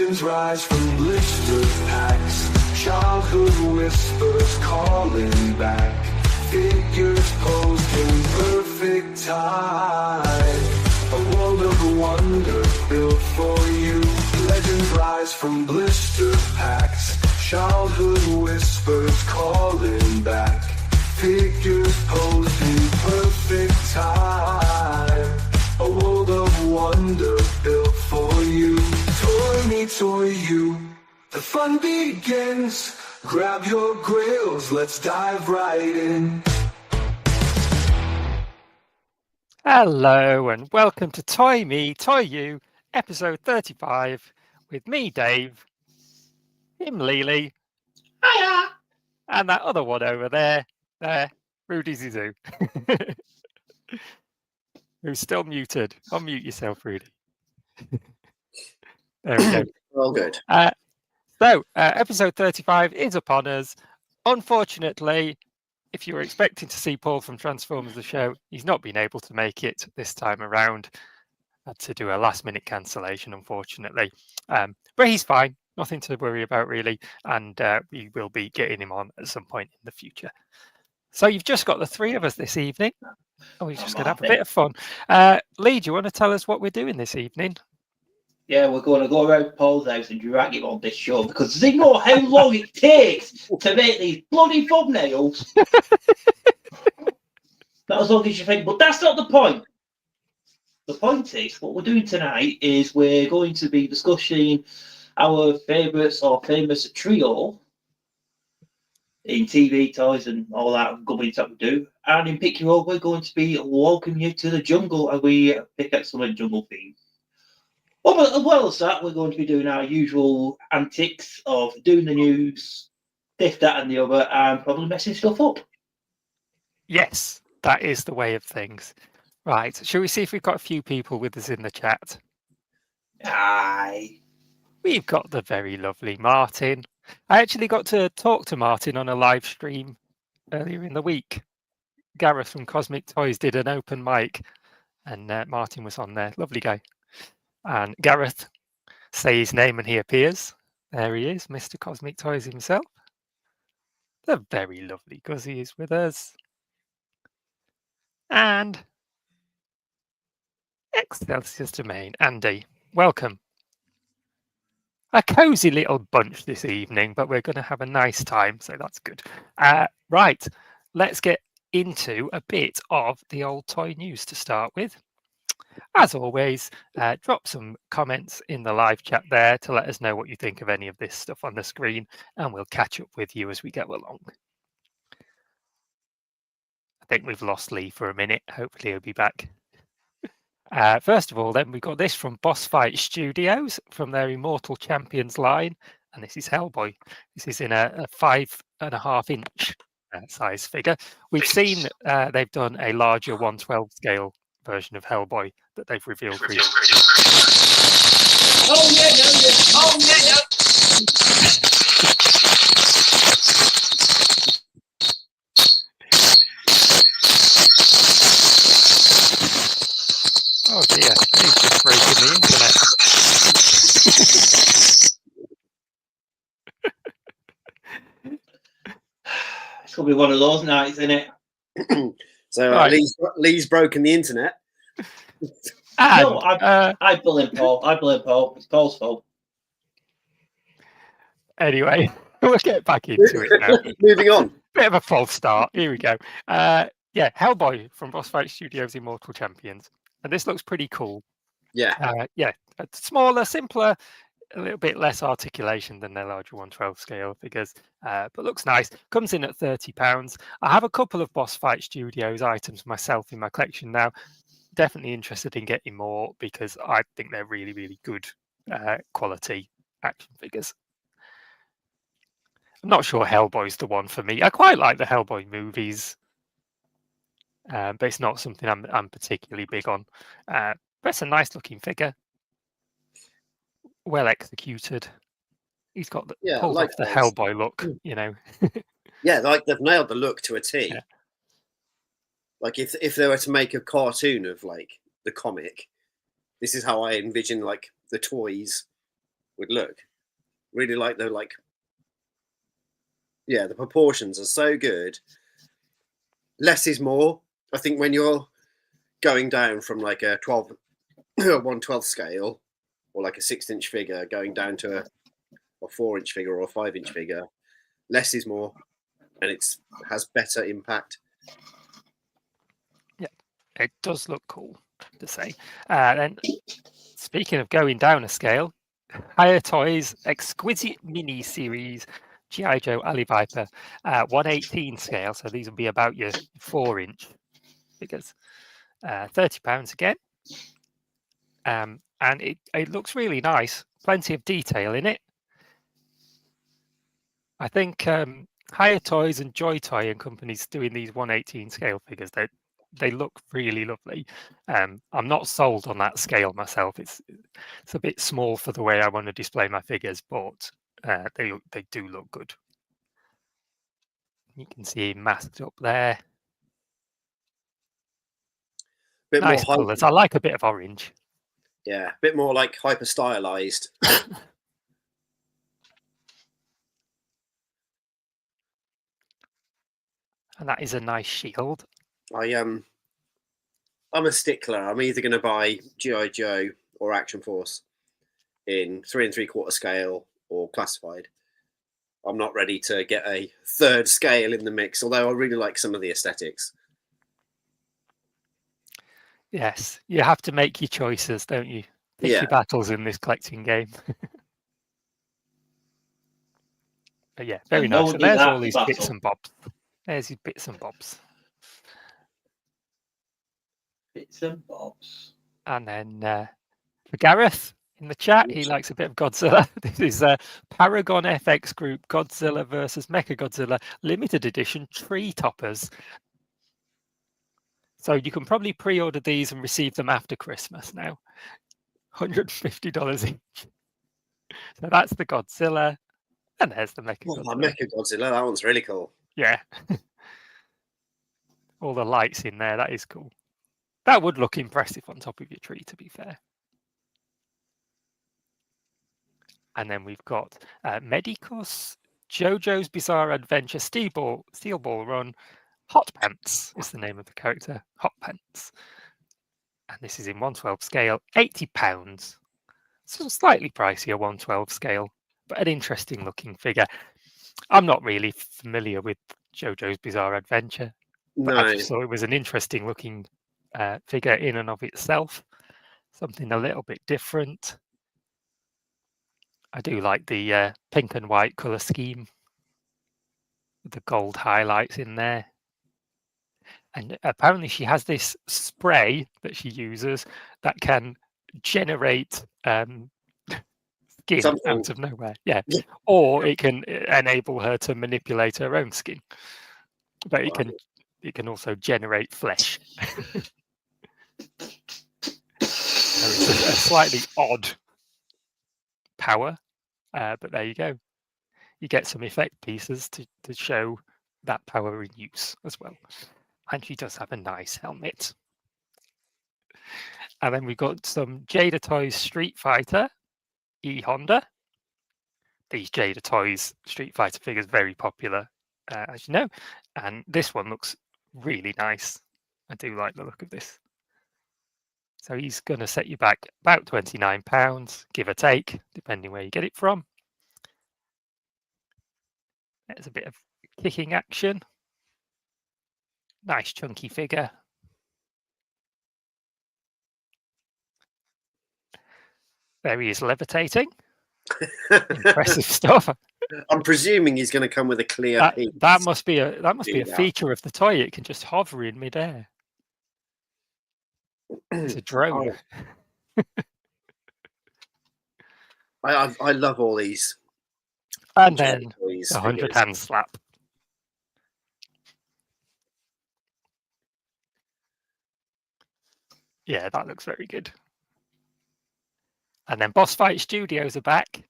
Legends rise from blister packs. Childhood whispers calling back. Figures posed in perfect time. A world of wonder built for you. Legends rise from blister packs. Childhood whispers calling back. Figures posed in perfect time. A world of wonder built for you. Toy me, toy you. The fun begins. Grab your grails, let's dive right in. Hello and welcome to Toy Me, Toy You, episode 35, with me, Dave, him, Lily, Hiya! and that other one over there, Rudy Zizou, who's still muted. Unmute yourself, Rudy. There we go. All good. So, episode 35 is upon us. Unfortunately, if you were expecting to see Paul from Transformers the Show, he's not been able to make it this time around. Had to do a last-minute cancellation, unfortunately. But he's fine. Nothing to worry about, really. And we will be getting him on at some point in the future. So you've just got the three of us this evening. And we're just going to have a bit of fun. Lee, do you want to tell us what we're doing this evening? Yeah, we're going to go around Paul's house and drag him on this show because they know how long it takes to make these bloody thumbnails. Not as long as you think, but that's not the point. The point is, what we're doing tonight is we're going to be discussing our favourites or famous trio in TV, toys and all that gubbins that we do. And in Pick Your Own, we're going to be welcoming you to the jungle and we pick excellent jungle themes. Well, as well as that, we're going to be doing our usual antics of doing the news, this, that, and the other, and probably messing stuff up. Yes, that is the way of things. Right, shall we see if we've got a few people with us in the chat? Aye. We've got the very lovely Martin. I actually got to talk to Martin on a live stream earlier in the week. Gareth from Cosmic Toys did an open mic, and Martin was on there. Lovely guy. And Gareth, say his name and he appears. There he is, Mr. Cosmic Toys himself. The very lovely Guzzy is with us. And Excelsior's Domain, Andy, welcome. A cosy little bunch this evening, but we're going to have a nice time, so that's good. Right, let's get into a bit of the old toy news to start with. As always, drop some comments in the live chat there to let us know what you think of any of this stuff on the screen, and we'll catch up with you as we go along. I think we've lost Lee for a minute. Hopefully he'll be back. First of all, then, we've got this from Boss Fight Studios from their Immortal Champions line, and this is Hellboy. This is in a 5.5 inch size figure. We've seen they've done a larger 1/12 scale version of Hellboy that they've revealed recently. Oh, yeah, no, yeah. Oh, yeah, no. Oh dear, he's just breaking the internet. It's going to be one of those nights, isn't it? So Right. Lee's broken the internet. And, No, I blame Paul. I blame Paul. It's Paul's fault. anyway, we'll get back into it now. Moving on. Bit of a false start. Here we go. Yeah, Hellboy from Boss Fight Studios Immortal Champions. And this looks pretty cool. Yeah. Yeah, smaller, simpler, a little bit less articulation than their larger 1/12 scale figures, but looks nice. Comes in at £30. I have a couple of Boss Fight Studios items myself in my collection now. Definitely interested in getting more because I think they're really, really good quality action figures. I'm not sure Hellboy's the one for me. I quite like the Hellboy movies, but it's not something I'm particularly big on. But it's a nice looking figure, well executed. He's got the pulls off the Hellboy look, you know. Yeah, like they've nailed the look to a T. Yeah. Like if they were to make a cartoon of like the comic, this is how I envision like the toys would look. Really like the the proportions are so good. Less is more. I think when you're going down from like a 1/12 scale or like a 6-inch figure going down to a 4-inch figure or a 5-inch figure, less is more, and has better impact. Yeah, it does look cool to say. Then, speaking of going down a scale, Higher Toys Exquisite Mini Series G.I. Joe Ali Viper 1/18 scale. So these will be about your 4-inch figures. £30 again. And it looks really nice. Plenty of detail in it. I think Higher Toys and Joy Toy and companies doing these 1/18 scale figures, they look really lovely. I'm not sold on that scale myself. It's a bit small for the way I want to display my figures, but they do look good. You can see him masked up there. Bit nice more colours. I like a bit of orange. Yeah, a bit more like hyper stylized. And that is a nice shield. I'm a stickler. I'm either going to buy G.I. Joe or Action Force in 3 3/4 scale or classified. I'm not ready to get a third scale in the mix, although I really like some of the aesthetics. Yes, you have to make your choices, don't you? Pick your battles in this collecting game. But yeah, very nice. And there's all these bits and bobs. There's your bits and bobs. Bits and bobs. And then for Gareth in the chat, he likes a bit of Godzilla. This is Paragon FX Group Godzilla versus Mechagodzilla limited edition tree toppers. So you can probably pre-order these and receive them after Christmas now. $150 each. So that's the Godzilla. And there's the Mechagodzilla. Oh, Mechagodzilla, that one's really cool. Yeah. All the lights in there, that is cool. That would look impressive on top of your tree, to be fair. And then we've got Medicus, JoJo's Bizarre Adventure, Steel Ball Run, Hot Pants is the name of the character, Hot Pants. And this is in 1/12 scale, £80. So slightly pricier 1/12 scale, but an interesting looking figure. I'm not really familiar with JoJo's Bizarre Adventure, but I just thought it was an interesting looking figure in and of itself. Something a little bit different. I do like the pink and white colour scheme with the gold highlights in there. And apparently she has this spray that she uses that can generate skin out of nowhere. Yeah. Or it can enable her to manipulate her own skin. But it can also generate flesh. So it's a slightly odd power. But there you go. You get some effect pieces to show that power in use as well. And she does have a nice helmet. And then we've got some Jada Toys Street Fighter E-Honda. These Jada Toys Street Fighter figures very popular, as you know. And this one looks really nice. I do like the look of this. So he's going to set you back about £29, give or take, depending where you get it from. There's a bit of kicking action. Nice chunky figure. There he is levitating. Impressive stuff. I'm presuming he's going to come with a clear piece. That must be a feature of the toy. It can just hover in midair. It's a drone. I love all these. And then the 100 hand slap. Yeah, that looks very good. And then Boss Fight Studios are back.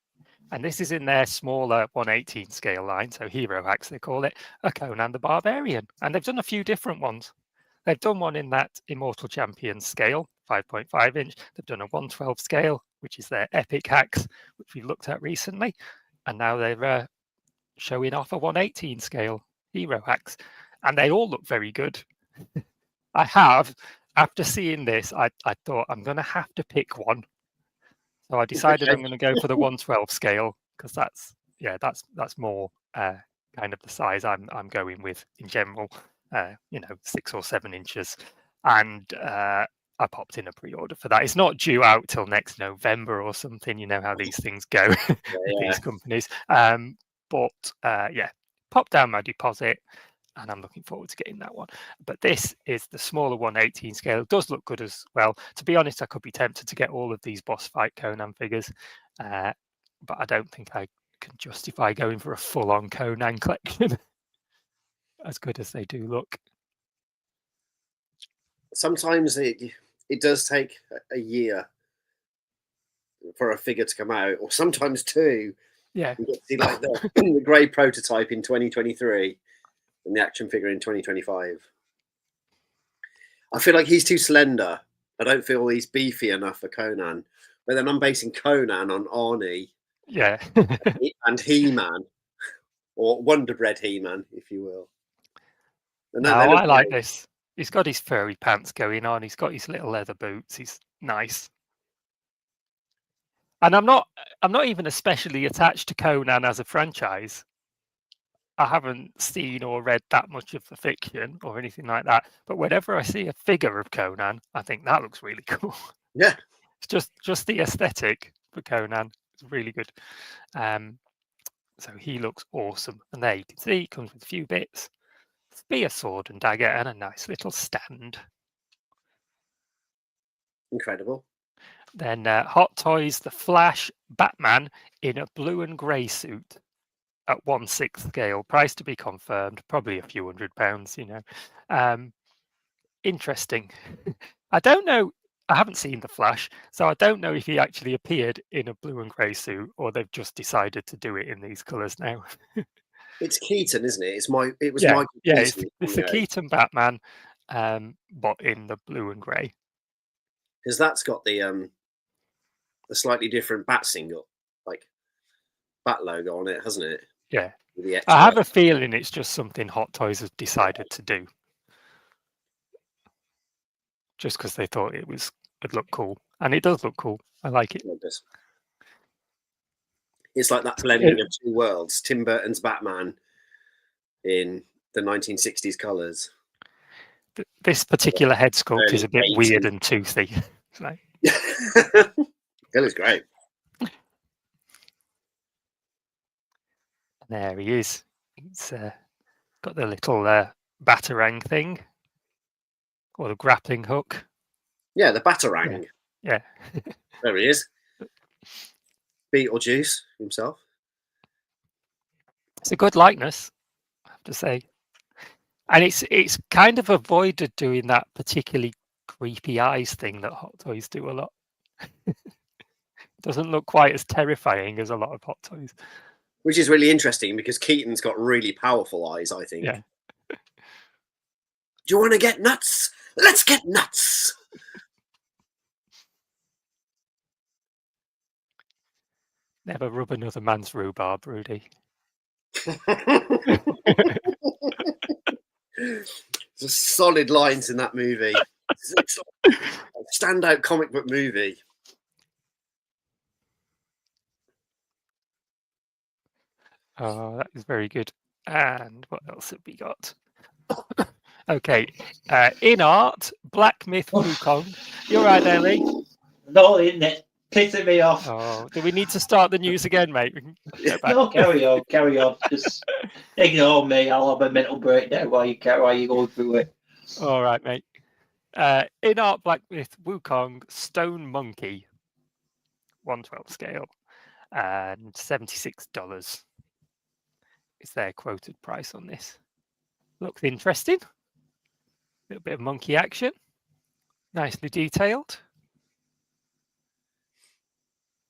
And this is in their smaller 1/18 scale line. So Hero Hacks, they call it, a Conan the Barbarian. And they've done a few different ones. They've done one in that Immortal Champions scale, 5.5 inch. They've done a 1/12 scale which is their Epic Hacks, which we looked at recently, and now they're showing off a 118 scale Hero Hacks, and they all look very good. After seeing this, I thought I'm going to have to pick one. So I decided I'm going to go for the 112 scale, because that's more kind of the size I'm going with in general. 6 or 7 inches, and I popped in a pre-order for that. It's not due out till next November or something. You know how these things go with these companies. Pop down my deposit, and I'm looking forward to getting that one. But this is the smaller 118 scale. It does look good as well. To be honest, I could be tempted to get all of these boss fight Conan figures, but I don't think I can justify going for a full-on Conan collection. As good as they do look. Sometimes it does take a year for a figure to come out, or sometimes 2. Yeah. You get to see like the grey prototype in 2023 and the action figure in 2025. I feel like he's too slender. I don't feel he's beefy enough for Conan. But then I'm basing Conan on Arnie. Yeah. And He-Man, or Wonder Bread He-Man, if you will. No, I like this. He's got his furry pants going on. He's got his little leather boots. He's nice. And I'm not even especially attached to Conan as a franchise. I haven't seen or read that much of the fiction or anything like that. But whenever I see a figure of Conan, I think that looks really cool. Yeah. It's just the aesthetic for Conan. It's really good. So he looks awesome. And there you can see he comes with a few bits. Spear, sword and dagger, and a nice little stand. Incredible. Then Hot Toys, the Flash Batman in a blue and grey suit at 1/6 scale. Price to be confirmed, probably a few £100, Interesting. I don't know. I haven't seen the Flash, so I don't know if he actually appeared in a blue and grey suit or they've just decided to do it in these colours now. It's Keaton, isn't it? Michael Keaton. It's the Keaton Batman, but in the blue and grey. Because that's got the slightly different bat single, like bat logo on it, hasn't it? Yeah. I have a feeling it's just something Hot Toys has decided to do. Just because they thought it'd look cool. And it does look cool. I like it. It's like that blending of two worlds. Tim Burton's Batman in the 1960s colours. This particular head sculpt is a bit weird and toothy. So. It looks great. There he is. He's got the little batarang thing. Or the grappling hook. Yeah, the batarang. Yeah. There he is. Beetlejuice himself. It's a good likeness, I have to say. And it's kind of avoided doing that particularly creepy eyes thing that Hot Toys do a lot. Doesn't look quite as terrifying as a lot of Hot Toys. Which is really interesting because Keaton's got really powerful eyes, I think. Yeah. Do you want to get nuts? Let's get nuts! Never rub another man's rhubarb, Rudy. There's solid lines in that movie. It's a standout comic book movie. Oh, that is very good. And what else have we got? Okay, in art, Black Myth Wukong. You're right there, Lee. No, isn't it? Pissing me off. Oh, do we need to start the news again, mate? No, carry on. Just ignore me. I'll have a mental breakdown while you go through it. All right, mate. In art, Black Myth Wukong Stone Monkey, 1/12 scale, and $76 is their quoted price on this. Looks interesting. A little bit of monkey action. Nicely detailed.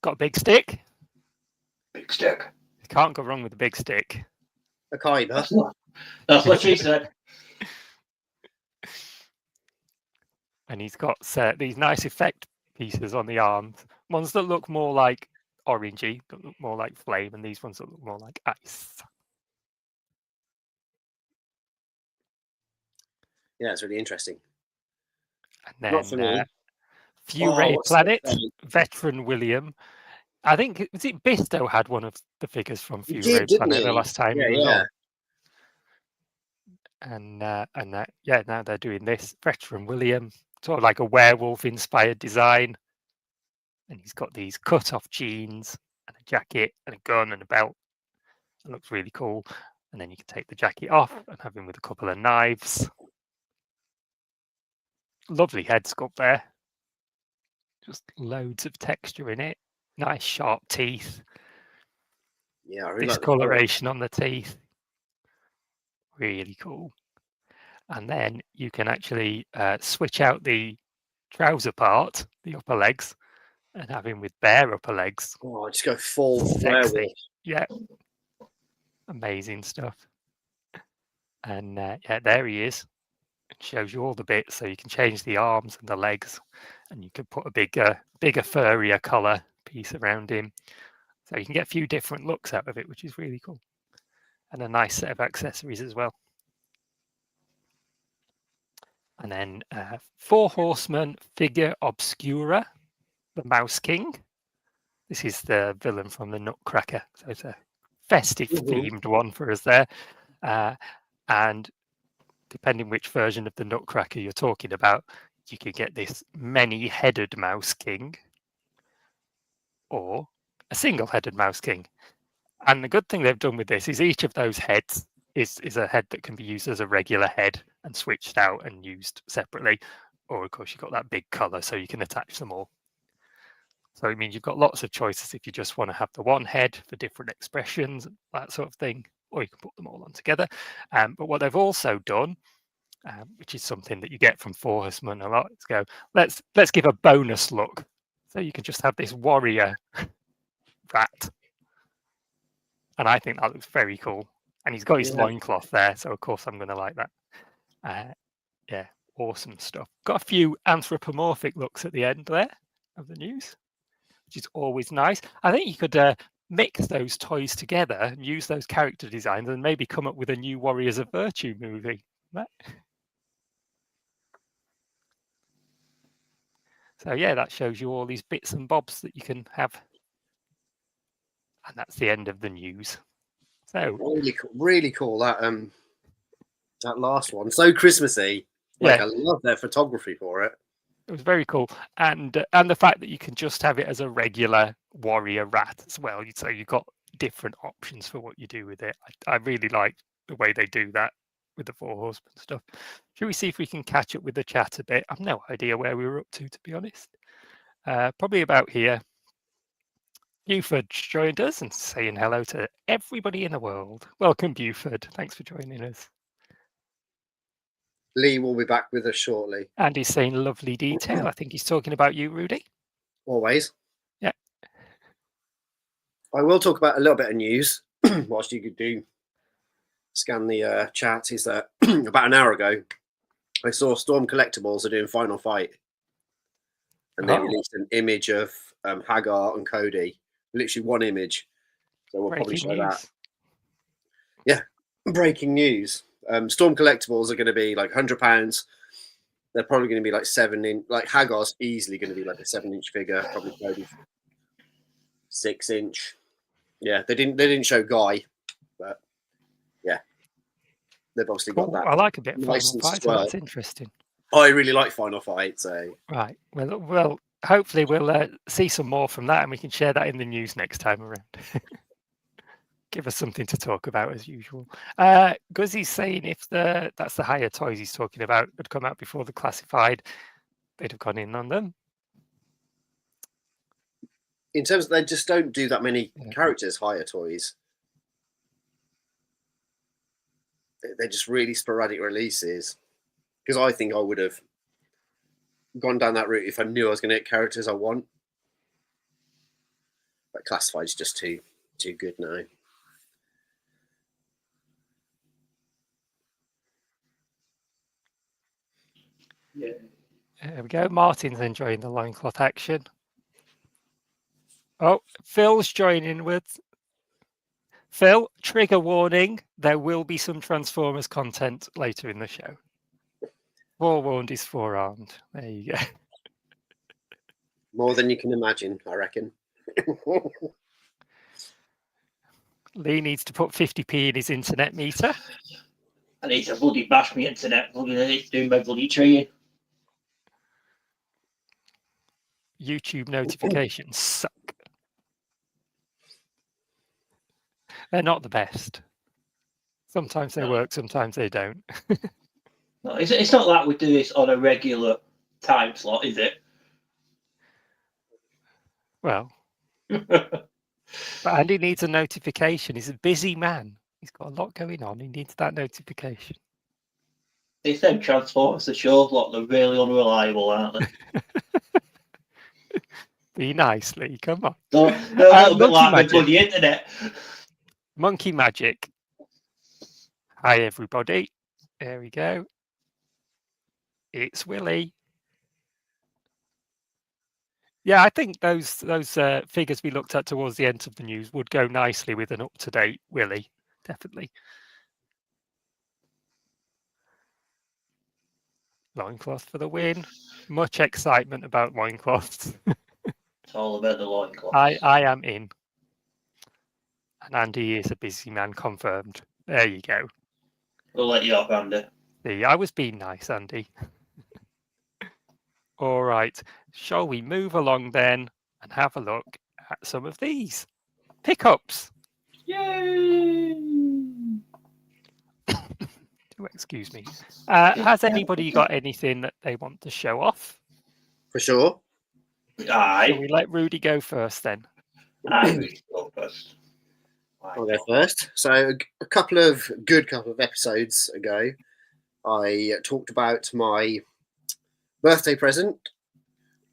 Got a big stick. Big stick. Can't go wrong with a big stick. A kaiba. That's what she said. And he's got these nice effect pieces on the arms Ones that look more like orangey, that look more like flame, and these ones that look more like ice. Yeah, it's really interesting. And Not for then me. Few Oh, Ray what's that Planet, thing? Veteran William. I think was it Bisto had one of the figures from He Few Ray did, didn't Planet the he? last time Yeah, he was yeah. on. And that, yeah, now they're doing this. Veteran William, sort of like a werewolf inspired design. And he's got these cut off jeans and a jacket and a gun and a belt. It looks really cool. And then you can take the jacket off and have him with a couple of knives. Lovely head sculpt there. Just loads of texture in it. Nice sharp teeth. Yeah, I really like the colour. Discoloration on the teeth. Really cool. And then you can actually switch out the trouser part, the upper legs, and have him with bare upper legs. Oh, just go full Sexy. werewolf. Yeah. Amazing stuff. And yeah, there he is. It shows you all the bits, so you can change the arms and the legs, and you can put a bigger, furrier colour piece around him. So you can get a few different looks out of it, which is really cool. And a nice set of accessories as well. And then Four Horsemen figure Obscura, the Mouse King. This is the villain from the Nutcracker. So it's a festive themed one for us there. And depending which version of the Nutcracker you're talking about, you could get this many-headed Mouse King or a single-headed Mouse King. And the good thing they've done with this is each of those heads is a head that can be used as a regular head and switched out and used separately. Or, of course, you've got that big colour, so you can attach them all. So it means you've got lots of choices if you just want to have the one head for different expressions, that sort of thing, or you can put them all on together. But what they've also done, which is something that you get from Four Horsemen a lot, is go, let's give a bonus look. So you can just have this warrior rat. And I think that looks very cool. And he's got his loincloth there, so of course I'm going to like that. Yeah, awesome stuff. Got a few anthropomorphic looks at the end there of the news, which is always nice. I think you could mix those toys together and use those character designs and maybe come up with a new Warriors of Virtue movie. So yeah, that shows you all these bits and bobs that you can have. And that's the end of the news. So really cool that that last one. So Christmassy. Like, yeah. I love their photography for it. It was very cool, and the fact that you can just have it as a regular warrior rat as well. So you've got different options for what you do with it. I really like the way they do that with the Four Horsemen stuff. Should we see if we can catch up with the chat a bit? I've no idea where we were up to be honest. Probably about here. Buford joined us and saying hello to everybody in the world. Welcome, Buford. Thanks for joining us. Lee will be back with us shortly. And he's saying lovely detail. I think he's talking about you, Rudy. Always. Yeah. I will talk about a little bit of news whilst you could do scan the chat. Is that about an hour ago, I saw Storm Collectibles are doing Final Fight, and they released an image of Hagar and Cody. Literally one image. So we'll probably show that. Yeah, breaking news. Storm Collectibles are going to be like £100. They're probably going to be like 7-inch. Like Hagar's easily going to be like a 7-inch figure. Probably Cody 6-inch. Yeah, they didn't show Guy, but yeah, they've obviously got that. I like a bit of Final Fight, so well. that's interesting. I really like Final Fight, so right. Well, hopefully we'll see some more from that, and we can share that in the news next time around. Give us something to talk about as usual. Guzzy's saying if that's the higher toys he's talking about had come out before the classified, they'd have gone in on them. In terms of they just don't do that many characters higher toys. They're just really sporadic releases. Because I think I would have gone down that route if I knew I was going to get characters I want. But classified is just too good now. Yeah. There we go. Martin's enjoying the loincloth action. Oh, Phil's joining with Phil. Trigger warning: there will be some Transformers content later in the show. Forewarned is forearmed. There you go. More than you can imagine, I reckon. Lee needs to put 50p in his internet meter. I need to bloody bash my internet. Bloody doing my bloody tree. YouTube notifications suck. They're not the best. Sometimes they work, sometimes they don't. No, it's not like we do this on a regular time slot, is it? Well, but Andy needs a notification. He's a busy man. He's got a lot going on. He needs that notification. They said Transformers, the show, like, they're really unreliable, aren't they? Be nice, Lee. Come on. They're a little bit Monkey like Magic. the bloody internet. Monkey Magic. Hi, everybody. There we go. It's Willie. Yeah, I think those figures we looked at towards the end of the news would go nicely with an up-to-date Willie. Definitely. Loincloth for the win. Much excitement about loincloths. It's all about the loincloth. I am in. And Andy is a busy man, confirmed. There you go. We'll let you off, Andy. See, I was being nice, Andy. All right. Shall we move along then and have a look at some of these pickups? Yay! Oh, excuse me. Has anybody got anything that they want to show off? For sure. Shall Aye. we let Rudy go first then? Aye, we go first. I'll go first. So a couple of episodes ago, I talked about my birthday present,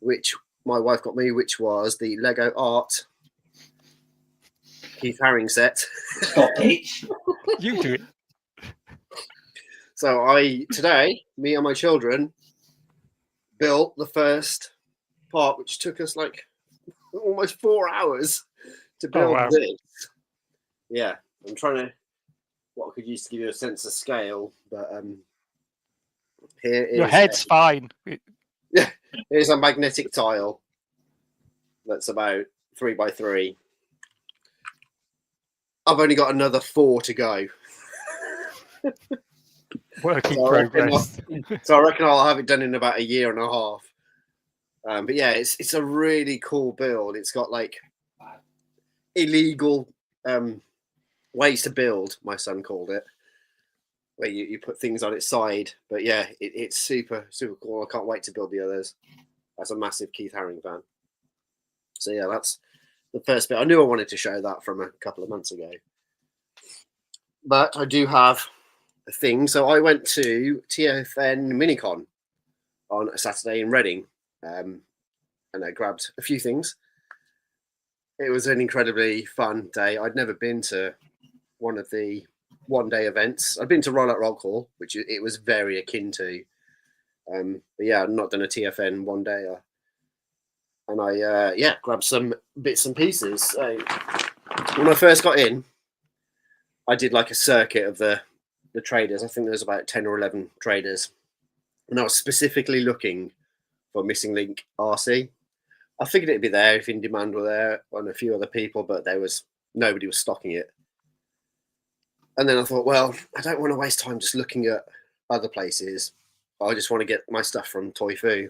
which my wife got me, which was the Lego Art Keith Haring set. Stop it. You do it. So today, me and my children built the first part, which took us like almost 4 hours to build wow. this. Yeah, I'm trying to, what I could use to give you a sense of scale, but here is Your head's fine. here's a magnetic tile that's about 3 by 3. I've only got another 4 to go. Work in So I reckon progress. So I reckon I'll have it done in about a year and a half. But yeah, it's a really cool build. It's got like illegal ways to build, my son called it, where you put things on its side. But yeah, it's super, super cool. I can't wait to build the others. That's a massive Keith Haring fan. So yeah, that's the first bit. I knew I wanted to show that from a couple of months ago. But I do have a thing. So I went to TFN Minicon on a Saturday in Reading, and I grabbed a few things. It was an incredibly fun day. I'd never been to one of the one-day events. I'd been to Roll Out Rock Hall, which it was very akin to. But yeah, I'd not done a TFN one day. And I grabbed some bits and pieces. So when I first got in, I did like a circuit of the traders. I think there was about 10 or 11 traders. And I was specifically looking for Missing Link RC. I figured it'd be there if In Demand were there and a few other people, but nobody was stocking it. And then I thought, well, I don't want to waste time just looking at other places. I just want to get my stuff from Toy Fu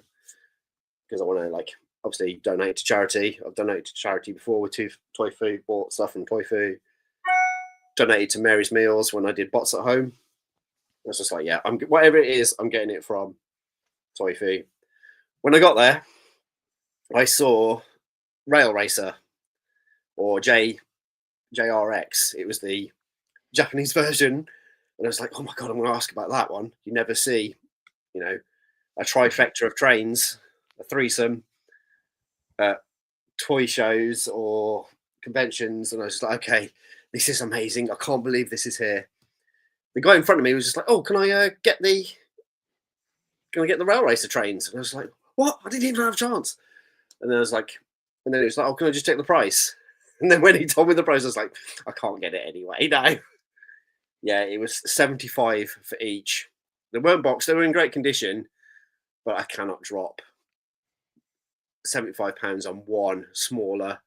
because I want to obviously donate to charity. I've donated to charity before with Toy Fu, bought stuff from Toy Fu. Donated to Mary's Meals when I did Bots at Home. I was just like, yeah, whatever it is, I'm getting it from Toy Fu. When I got there, I saw Rail Racer or JRX. It was the Japanese version. And I was like, oh my God, I'm going to ask about that one. You never see, a trifecta of trains, a threesome, toy shows or conventions. And I was just like, okay, this is amazing. I can't believe this is here. The guy in front of me was just like, oh, can I get the Rail Racer trains? And I was like, what? I didn't even have a chance. And then I was like, And then it was like, oh, can I just check the price? And then when he told me the price, I was like, I can't get it anyway. No. Yeah, it was 75 for each. They weren't boxed. They were in great condition, but I cannot drop £75 on one smaller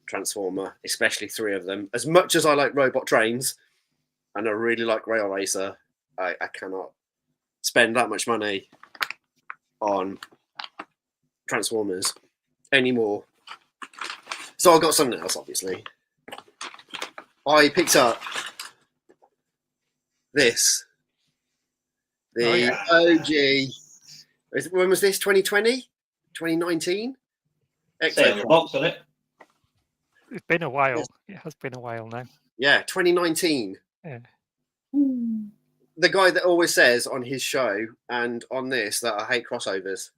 Transformer, especially 3 of them. As much as I like robot trains and I really like Rail Racer, I cannot spend that much money on Transformers anymore. So I got something else, obviously. I picked up this. The OG. When was this? 2020? 2019? Say on the box on it. It's been a while. It has been a while now. Yeah, 2019. Yeah. The guy that always says on his show and on this that I hate crossovers.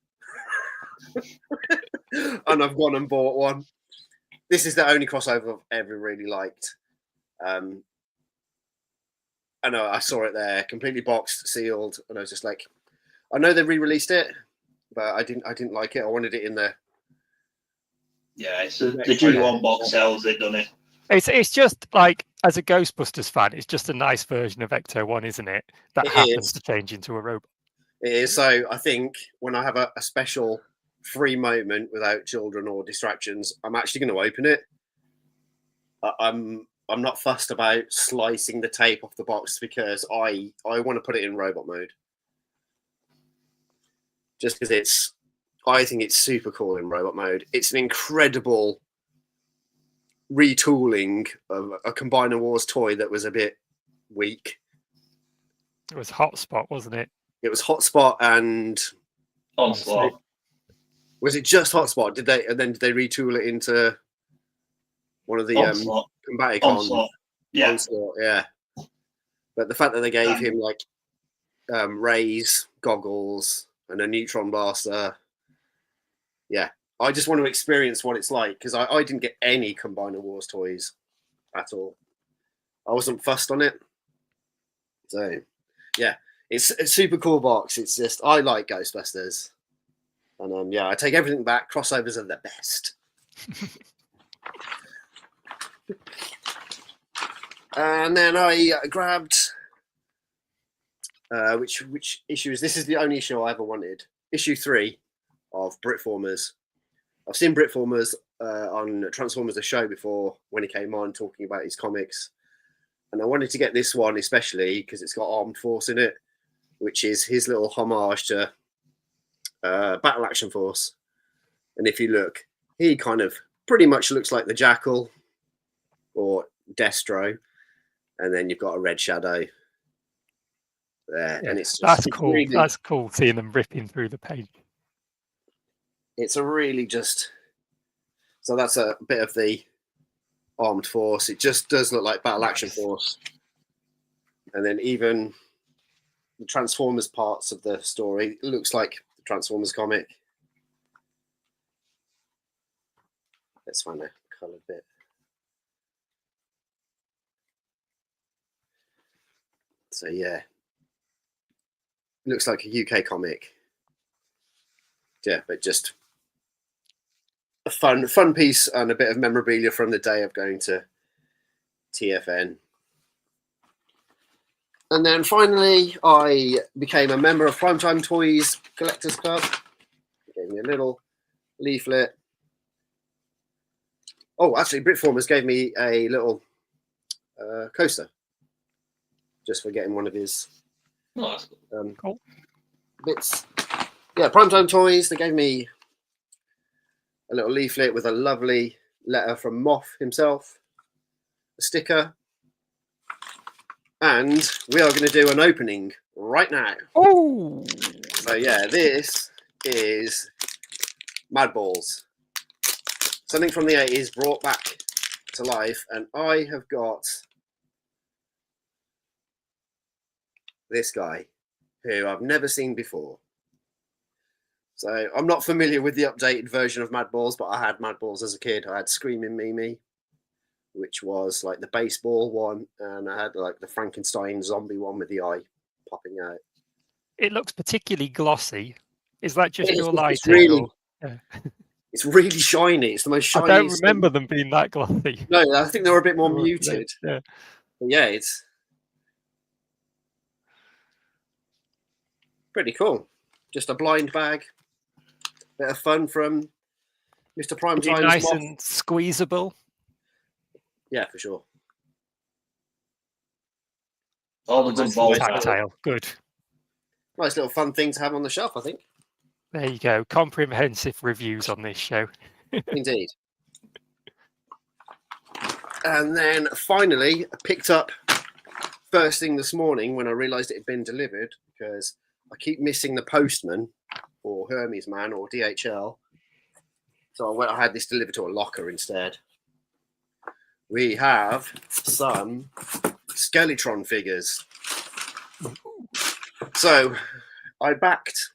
And I've gone and bought one. This is the only crossover I've ever really liked. I know I saw it there, completely boxed, sealed, and I was just like, I know they re-released it, but I didn't like it. I wanted it in there. Yeah, it's the G1 box sells it, doesn't it? It's just like, as a Ghostbusters fan, it's just a nice version of Ecto 1, isn't it? That happens to change into a robot. It is. So I think when I have a special free moment without children or distractions, I'm actually going to open it. I'm not fussed about slicing the tape off the box because I want to put it in robot mode. Just because I think it's super cool in robot mode. It's an incredible retooling of a Combiner Wars toy that was a bit weak. It was Hotspot, wasn't it? It was Hotspot and Onslaught. Was it just Hotspot? Did they retool it into one of the Onslaught. Combaticon? Onslaught. Yeah. Onslaught, yeah. But the fact that they gave him like rays, goggles, and a neutron blaster, yeah. I just want to experience what it's like because I didn't get any Combiner Wars toys at all. I wasn't fussed on it. So, yeah, it's a super cool box. It's just, I like Ghostbusters. And yeah, I take everything back. Crossovers are the best. And then I grabbed, which issue is this? Is the only issue I ever wanted. Issue 3 of Britformers. I've seen Britformers on Transformers the show before when he came on talking about his comics. And I wanted to get this one especially because it's got Armed Force in it, which is his little homage to Battle Action Force. And if you look, he kind of pretty much looks like the Jackal or Destro. And then you've got a Red Shadow there. Yeah, and it's just, that's it's cool. really, That's cool seeing them ripping through the page. it's a really just, so that's a bit of the Armed Force. It just does look like Battle Action Force. And then even the Transformers parts of the story, it looks like the Transformers comic. Let's find a coloured bit. So yeah, looks like a UK comic. Yeah, but just a fun piece and a bit of memorabilia from the day of going to TFN. And then finally, I became a member of Primetime Toys Collectors Club. They gave me a little leaflet. Oh, actually, Britformers gave me a little coaster just for getting one of his Cool. bits. Yeah, Primetime Toys, they gave me a little leaflet with a lovely letter from Moff himself, a sticker, and we are going to do an opening right now. Oh, So yeah, this is Madballs. Something from the 80s brought back to life, and I have got this guy who I've never seen before. So I'm not familiar with the updated version of Madballs, but I had Madballs as a kid. I had Screaming Mimi, which was like the baseball one, and I had like the Frankenstein zombie one with the eye popping out. it looks particularly glossy. Is that just It's your lighting? really- or- It's really shiny. It's the most I shiny. don't remember them being that glossy. No, I think they were a bit more They were- muted. Yeah. But yeah, it's pretty cool. Just a blind bag. Bit of fun from Mr. Is it Primetime's nice moth. and squeezable? Yeah, for sure. All the good Nice balls. and Tactile. Good. Nice little fun thing to have on the shelf, I think. There you go. Comprehensive reviews on this show. Indeed. And then finally, I picked up first thing this morning when I realised it had been delivered, because I keep missing the postman or Hermes Man or DHL. So I had this delivered to a locker instead. We have some Skeletron figures. So I backed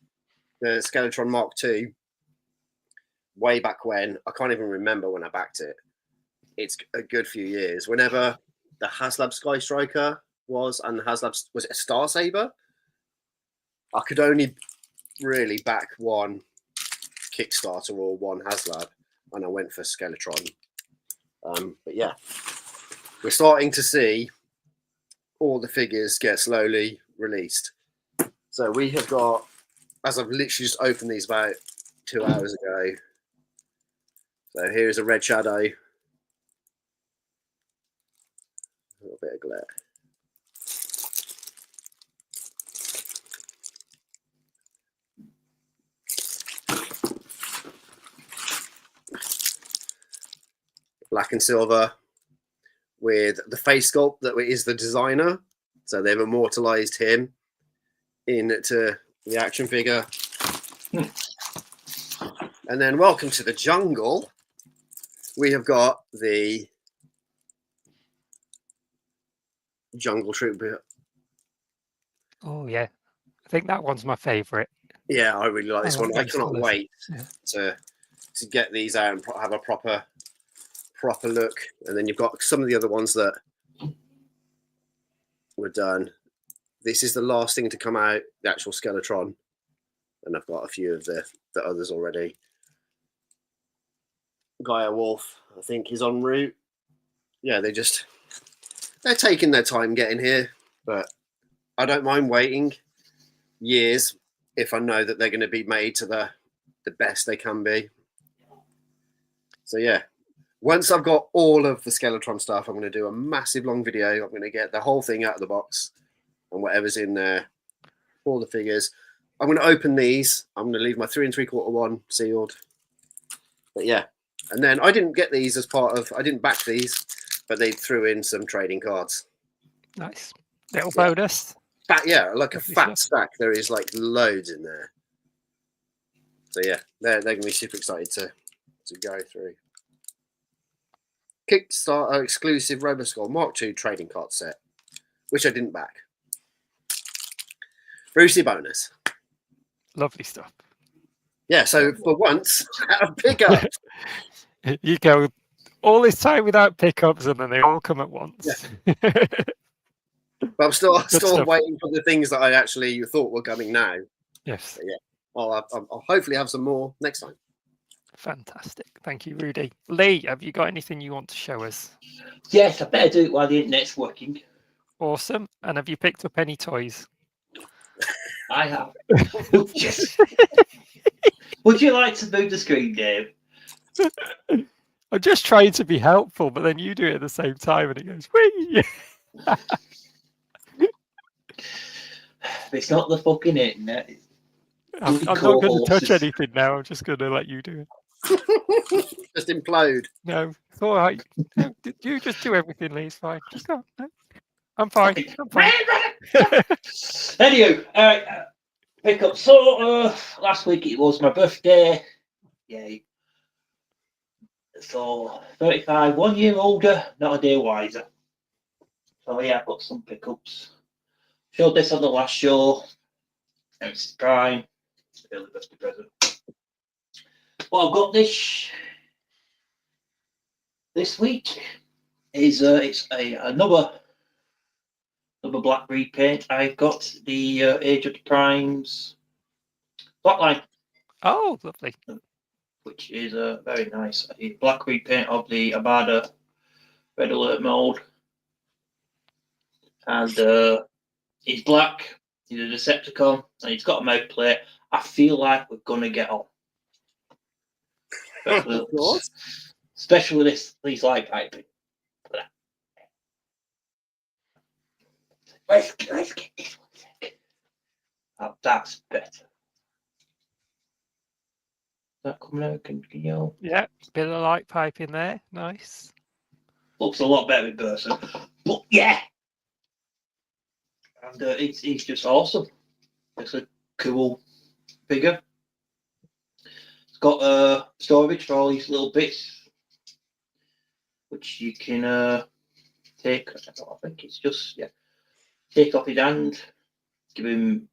the Skeletron Mark II way back when. I can't even remember when I backed it. It's a good few years. Whenever the HasLab Sky Striker was, and the HasLab, was it a Star Saber? I could only really back one Kickstarter or one HasLab, and I went for Skeletron. But yeah, we're starting to see all the figures get slowly released. So we have got, as I've literally just opened these about 2 hours ago. So here's a Red Shadow. A little bit of glare. Black and silver with the face sculpt that is the designer. So they've immortalized him into the action figure. And then welcome to the jungle. We have got the Jungle Trooper. Oh, yeah. I think that one's my favourite. Yeah, I really like this I like one. I those cannot colours. wait Yeah. to get these out and have a proper look. And then you've got some of the other ones that were done. This is the last thing to come out, the actual Skeletron. And I've got a few of the others already. Gaia Wolf, I think, is en route. Yeah, they're taking their time getting here, but I don't mind waiting years if I know that they're going to be made to the best they can be. So yeah, once I've got all of the Skeletron stuff, I'm going to do a massive long video. I'm going to get the whole thing out of the box and whatever's in there, all the figures. I'm going to open these. I'm going to leave my 3 3/4 one sealed. But yeah, and then I didn't get these as part of, I didn't back these, but they threw in some trading cards. Nice. Little Yeah. bonus. Yeah, like a Lovely fat stuff. stack. There is like loads in there. So yeah, they're going to be super excited to go through. Kickstarter exclusive Roboskull Mark II trading card set, which I didn't back. Brucey bonus. Lovely stuff. Yeah, so for once, a pickup. You go all this time without pickups and then they all come at once. But I'm still stuff. waiting for the things that I actually thought were coming now. Yes. I'll hopefully have some more next time. Fantastic. Thank you, Rudy. Lee, have you got anything you want to show us? Yes, I better do it while the internet's working. Awesome. And have you picked up any toys? I have. Would you like to move the screen, Dave? I'm just trying to be helpful, but then you do it at the same time and it goes, whee! It's not the fucking internet. I'm not going to touch anything now. I'm just going to let you do it. Just implode. No, it's all right. No, you just do everything, Lee. It's fine. Just go. No, I'm fine. I'm fine. Anyway, pick up. So last week it was my birthday. Yay. So 35, 1 year older, not a day wiser. So yeah, I've got some pickups. Showed this on the last show. It's Prime. Early birthday present. Well, I've got this week is it's another black repaint. I've got the Age of the Primes Blackline. Oh, lovely. which is very nice. A black repaint of the Abada Red Alert mold. And he's black, he's a Decepticon, and he's got a mouth plate. I feel like we're going to get on. Of course. Especially with these light piping. Let's get this one second. Oh, that's better. That coming out, can you? Yeah, bit of light pipe in there. Nice. Looks a lot better in person. But yeah! And he's just awesome. It's a cool figure. It's got storage for all these little bits, which you can take. I think it's just, take off his hand, give him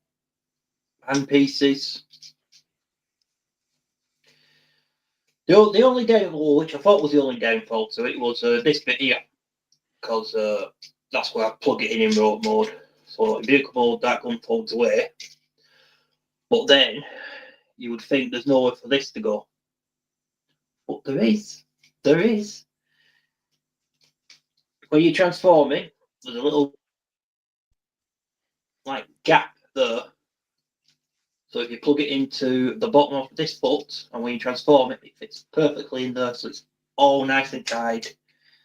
hand pieces. The only downfall, which I thought was the only downfall to it, was this bit here, because that's where I plug it in road mode. So in vehicle mode, that gun folds away. But then you would think there's nowhere for this to go. But there is. There is. When you transform it, there's a little like gap there. So if you plug it into the bottom of this foot, and when you transform it, it fits perfectly in there. So it's all nice and tight.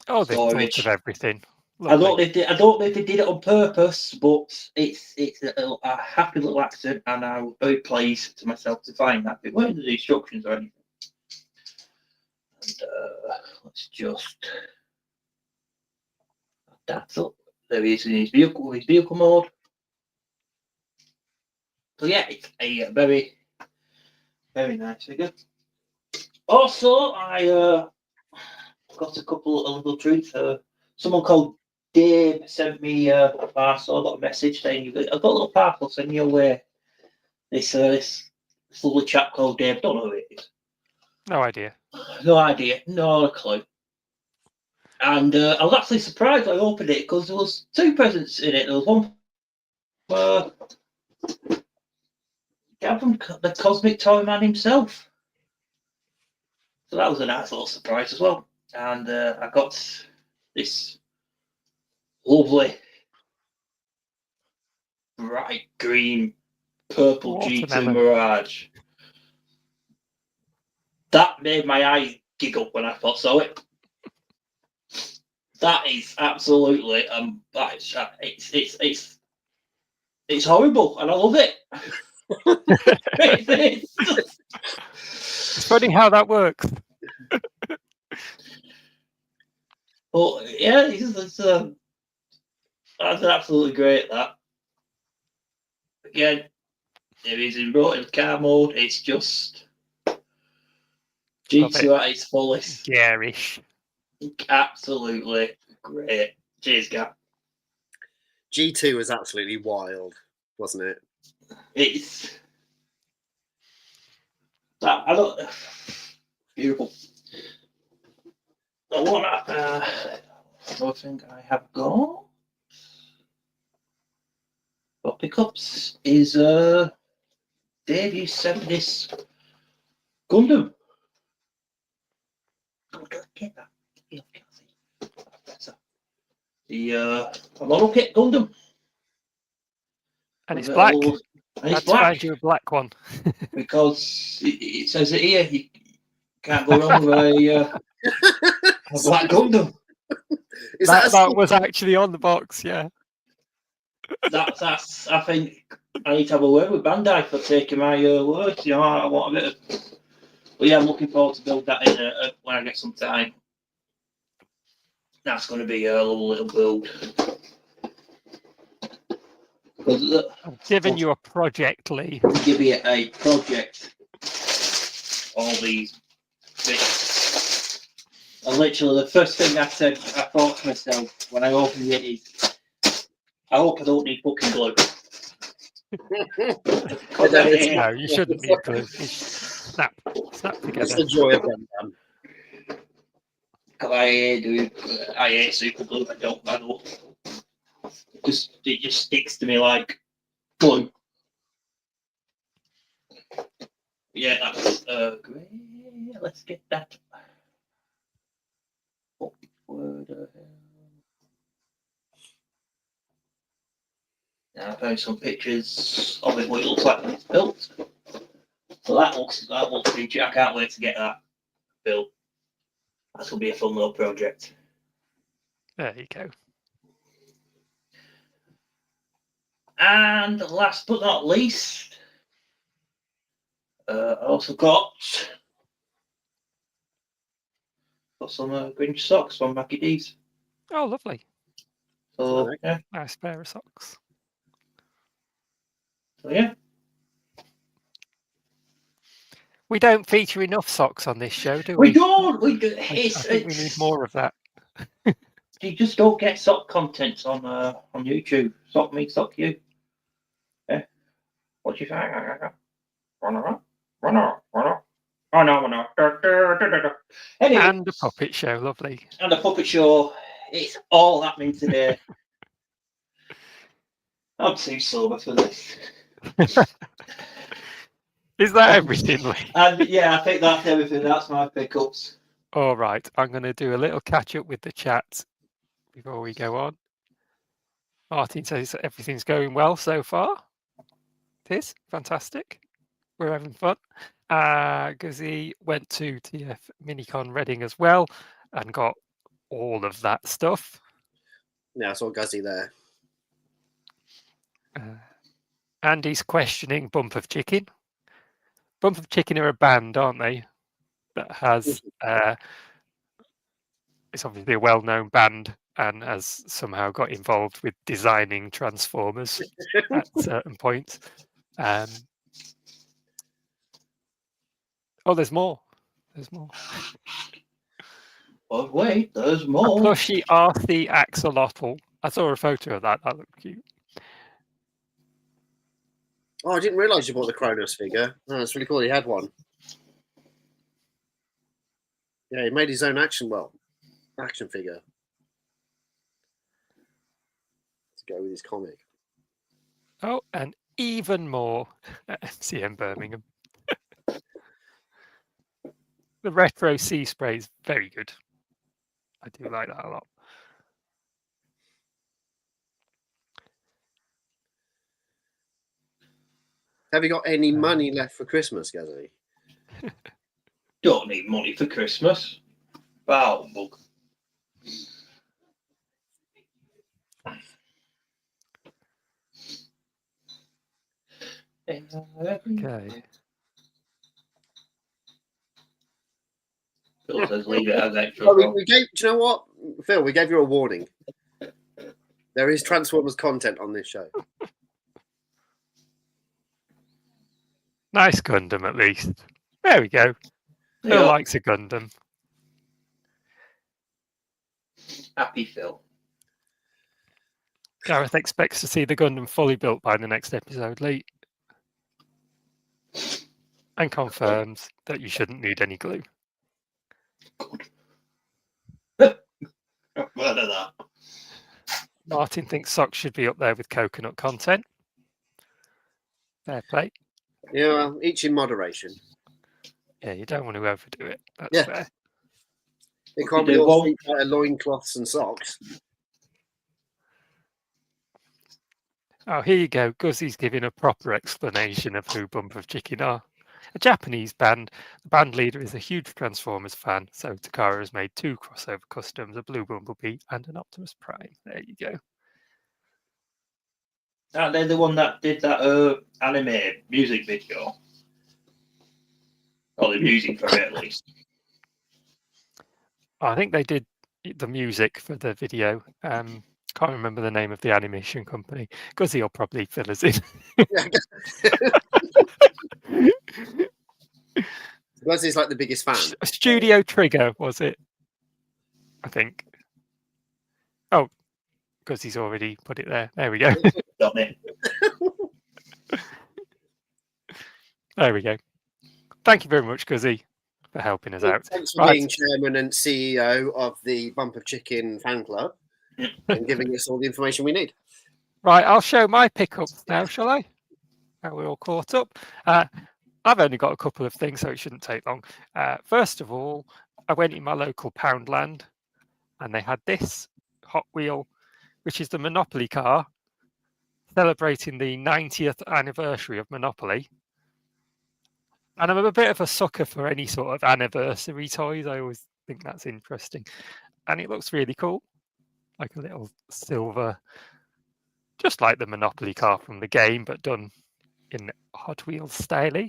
Oh, they've thought Storage. of everything. I don't know Lovely. if they did it on purpose, but it's a happy little accident, and I was very pleased to myself to find that. It weren't in the instructions or anything. And let's just that's up. There he is in his vehicle mode. So yeah, it's a very, very nice figure. Also, I got a couple of little treats. Someone called Dave sent me a parcel. I got a message saying I've got a little parcel sending your way. This lovely chap called Dave. Don't know who it is. No idea. No idea. No clue. And I was actually surprised when I opened it because there was two presents in it. There was one from the Cosmic Toy Man himself. So that was a nice little surprise as well. And I got this lovely bright green purple G2 Watermelon. Mirage. That made my eye giggle when I first saw it. That is absolutely it's horrible, and I love it. It's funny how that works. But yeah, that's absolutely great. That again, it is in car mode. It's just G2 at its fullest. Garish. Absolutely great. Cheers, Gap. G2 was absolutely wild, wasn't it? It's that I don't beautiful. The one I think I have got for pickups is Dave. You sent this Gundam. Get that. The model kit Gundam. And it's black. And it's Let's black. find you a black one. Because it says it here, you can't go wrong with a black Gundam. Is That was actually on the box, yeah. That's. I think I need to have a word with Bandai for taking my words. You know, I want a bit of. But yeah, I'm looking forward to build that in when I get some time. That's going to be a little build. I'm giving you a project, Lee. Give you a project. All these bits. And literally, the first thing I thought to myself when I opened it is, I hope I don't need fucking glue. No, you shouldn't need glue. Snap together. That's the joy of them. I hate super glue. I don't. Because it just sticks to me like glue. Yeah, that's great. let's get that upward. Now I found some pictures of it, what it looks like when it's built. So that looks feature. I can't wait to get that built. That will be a fun little project. There you go. And last but not least, I also got some Grinch socks from Mackie D's. Oh, lovely. So yeah, Nice pair of socks. so yeah. We don't feature enough socks on this show, do we? We don't. We do. I think we need more of that. You just don't get sock content on YouTube. Sock me, sock you. Yeah. What do you think? Run on. Oh no. Anyway, And a puppet show, lovely. and the puppet show. It's all happening today. I'm too sober for this. Is that everything, Lee? And yeah, I think that's everything. That's my pickups. All right, I'm going to do a little catch up with the chat before we go on. Martin says everything's going well so far. It is fantastic. We're having fun. Guzzy went to TF Minicon Reading as well and got all of that stuff. Yeah, I saw Guzzy there. Andy's questioning Bump of Chicken. Bump of Chicken are a band, aren't they? That has it's obviously a well-known band and has somehow got involved with designing Transformers at certain points. Oh, there's more. There's more. But wait, there's A more. plushy Arthie Axolotl. I saw a photo of that. That looked cute. Oh, I didn't realise you bought the Kronos figure. Oh, that's really cool. He had one. Yeah, he made his own action figure to go with his comic. Oh, and even more at MCM Birmingham. The retro sea spray is very good. I do like that a lot. Have you got any money left for Christmas, Guzzy? Don't need money for Christmas. Wow, bug. Okay. Phil says leave it as extra. Oh, do you know what, Phil? We gave you a warning. There is Transformers content on this show. Nice Gundam, at least. There we go. Phil likes a Gundam. Happy Phil. Gareth expects to see the Gundam fully built by the next episode, Lee. And confirms that you shouldn't need any glue. Good. What of that? Martin thinks socks should be up there with coconut content. Fair play. Yeah, well, each in moderation. Yeah, you don't want to overdo it. That's Yeah. fair. It can't You be do all one- loincloths and socks. Oh, here you go. Guzzy's giving a proper explanation of who Bump of Chicken are. A Japanese band. The band leader is a huge Transformers fan, so Takara has made 2 crossover customs, a Blue Bumblebee and an Optimus Prime. There you go. They're the one that did that anime music video. Or the music for it, at least. I think they did the music for the video. Can't remember the name of the animation company. Guzzy will probably fill us in. Guzzy's like the biggest fan. Studio Trigger, was it? I think. Oh, Guzzy's already put it there. There we go. Got it. There we go. Thank you very much, Guzzy, for helping us out. Thanks for being chairman and CEO of the Bump of Chicken fan club and giving us all the information we need. Right, I'll show my pickups now, shall I? Now we're all caught up. I've only got a couple of things, so it shouldn't take long. First of all, I went in my local Poundland, and they had this Hot Wheel, which is the Monopoly car, celebrating the 90th anniversary of Monopoly. And I'm a bit of a sucker for any sort of anniversary toys. I always think that's interesting. And it looks really cool, like a little silver, just like the Monopoly car from the game, but done in Hot Wheels style.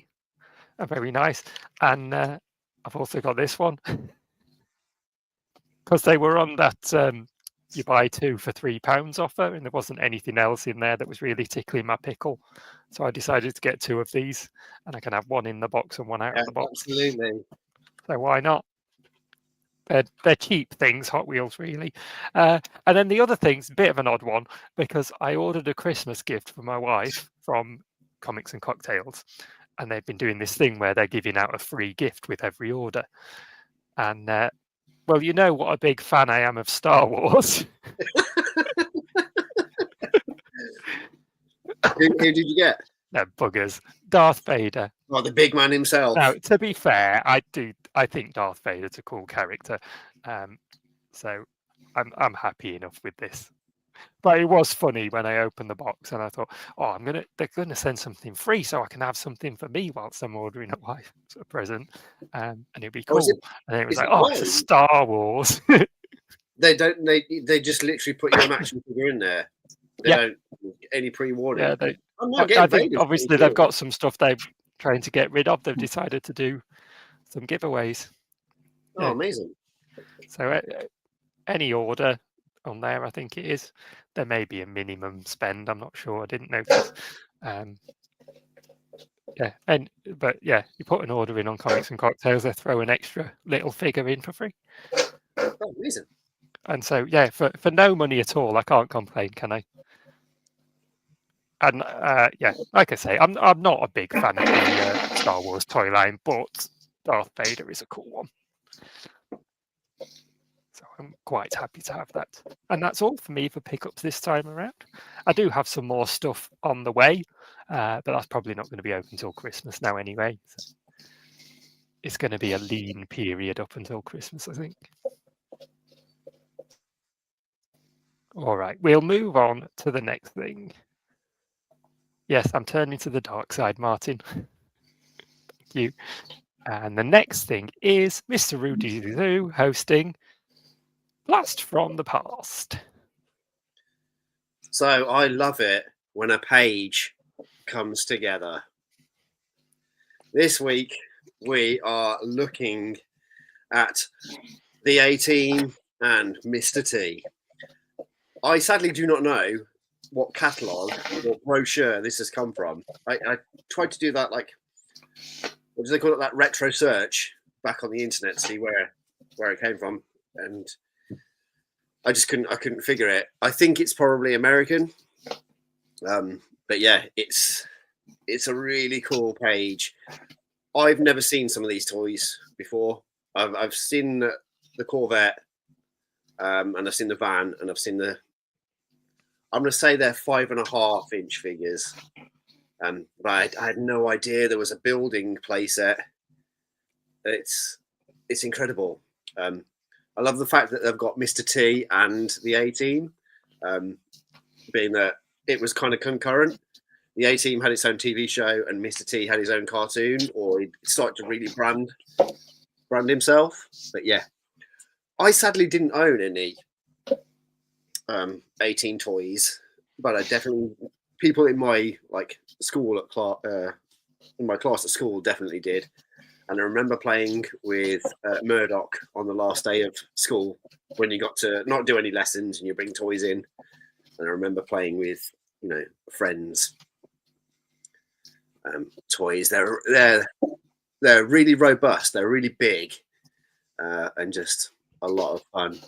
Very nice. And I've also got this one because they were on that you buy 2 for £3 offer, and there wasn't anything else in there that was really tickling my pickle. So I decided to get 2 of these, and I can have one in the box and one out of the box. Absolutely. So why not? They're cheap things, Hot Wheels, really. And then the other thing's a bit of an odd one, because I ordered a Christmas gift for my wife from Comics and Cocktails, and they've been doing this thing where they're giving out a free gift with every order. And well, you know what a big fan I am of Star Wars. Who did you get? No, buggers. Darth Vader. Oh, the big man himself. Now, to be fair, I think Darth Vader's a cool character. So I'm happy enough with this. But it was funny when I opened the box and I thought, oh, they're gonna send something free so I can have something for me whilst I'm ordering a present. And it'd be cool. And then it was like, oh, it's a Star Wars. They just literally put your action figure in there. They don't any pre-warning. Yeah, I think obviously they've got some stuff they're trying to get rid of. They've decided to do some giveaways. Oh, amazing. So any order on there, I think it is. There may be a minimum spend. I'm not sure. I didn't notice. But you put an order in on Comics and Cocktails, they throw an extra little figure in for free. Oh, amazing. And so, for no money at all, I can't complain, can I? And like I say, I'm not a big fan of the Star Wars toy line, but Darth Vader is a cool one. So I'm quite happy to have that. And that's all for me for pickups this time around. I do have some more stuff on the way, but that's probably not going to be open until Christmas now anyway. So it's going to be a lean period up until Christmas, I think. All right, we'll move on to the next thing. Yes, I'm turning to the dark side, Martin. Thank you. And the next thing is Mr. Rudy Zoo hosting Blast from the Past. So I love it when a page comes together. This week we are looking at the A-Team and Mr. T. I sadly do not know what catalogue or brochure this has come from. I tried to do that, like, what do they call it, that retro search back on the internet to see where it came from, and I couldn't figure it. I think it's probably American, but yeah, it's a really cool page. I've never seen some of these toys before. I've seen the Corvette, and I've seen the van, and I've seen I'm going to say they're 5.5-inch figures. But I had no idea there was a building playset. It's incredible. I love the fact that they've got Mr. T and the A-Team, being that it was kind of concurrent. The A-Team had its own TV show and Mr. T had his own cartoon, or he started to really brand himself. But yeah, I sadly didn't own any A-Team toys, but I definitely, people in my school in my class at school definitely did. And I remember playing with Murdoch on the last day of school when you got to not do any lessons and you bring toys in. And I remember playing with, friends. Toys. They're really robust. They're really big, and just a lot of fun.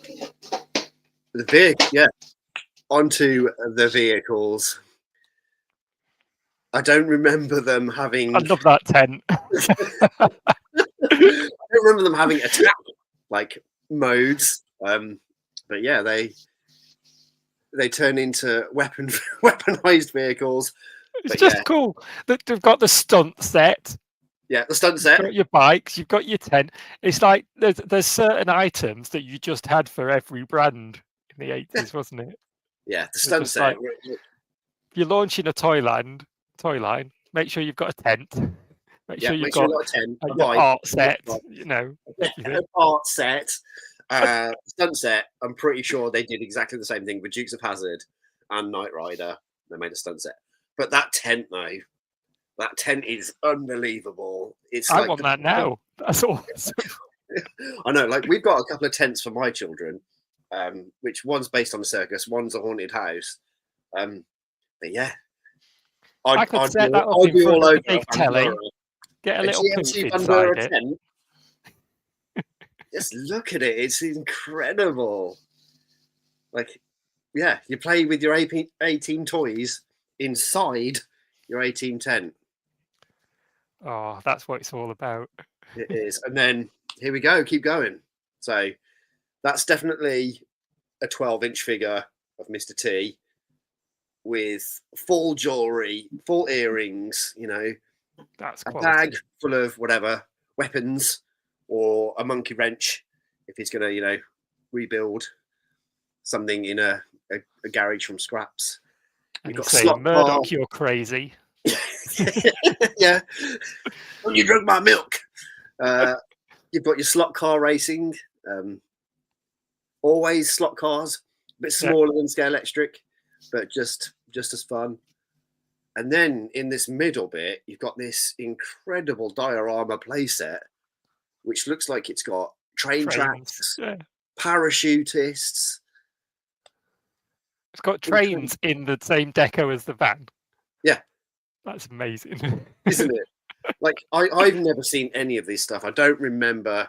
Onto the vehicles. I don't remember them having. I love that tent. I don't remember them having attack modes, but yeah, they turn into weaponized vehicles. It's just cool that they've got the stunt set Yeah, the stunt set. You've got your bikes, you've got your tent. It's like there's certain items that you just had for every brand in the 80s, wasn't it? Yeah, the It's stunt just set. like, if you're launching a toy line, make sure you've got a tent. Make Yeah, sure you've make sure got you've got a tent, a your bike, art set, a everything. art set. Stunt set. I'm pretty sure they did exactly the same thing with Dukes of Hazzard and Knight Rider. They made a stunt set, but that tent though, that tent is unbelievable. It's I like want that now. That's awesome. I know, like we've got a couple of tents for my children, which one's based on a circus, one's a haunted house. But yeah, I could set that up in front of the big telly, get a little poof inside it. Tent. Just look at it; it's incredible. Like, yeah, you play with your A-Team toys inside your A-Team tent. Oh, that's what it's all about. It is, and then here we go. Keep going. So that's definitely a 12-inch figure of Mr. T with full jewelry, full earrings, you know, That's a quality. bag full of whatever, weapons or a monkey wrench if he's going to, you know, rebuild something in a garage from scraps. And You've you got say, slot Murdoch, car. you're crazy. Yeah. When you drink my milk. You've got your slot car racing. Always slot cars, a bit smaller than Scalextric, but just as fun. And then in this middle bit, you've got this incredible diorama playset, which looks like it's got train tracks, parachutists. It's got trains in the same deco as the van. Yeah. That's amazing. Isn't it? Like, I've never seen any of this stuff. I don't remember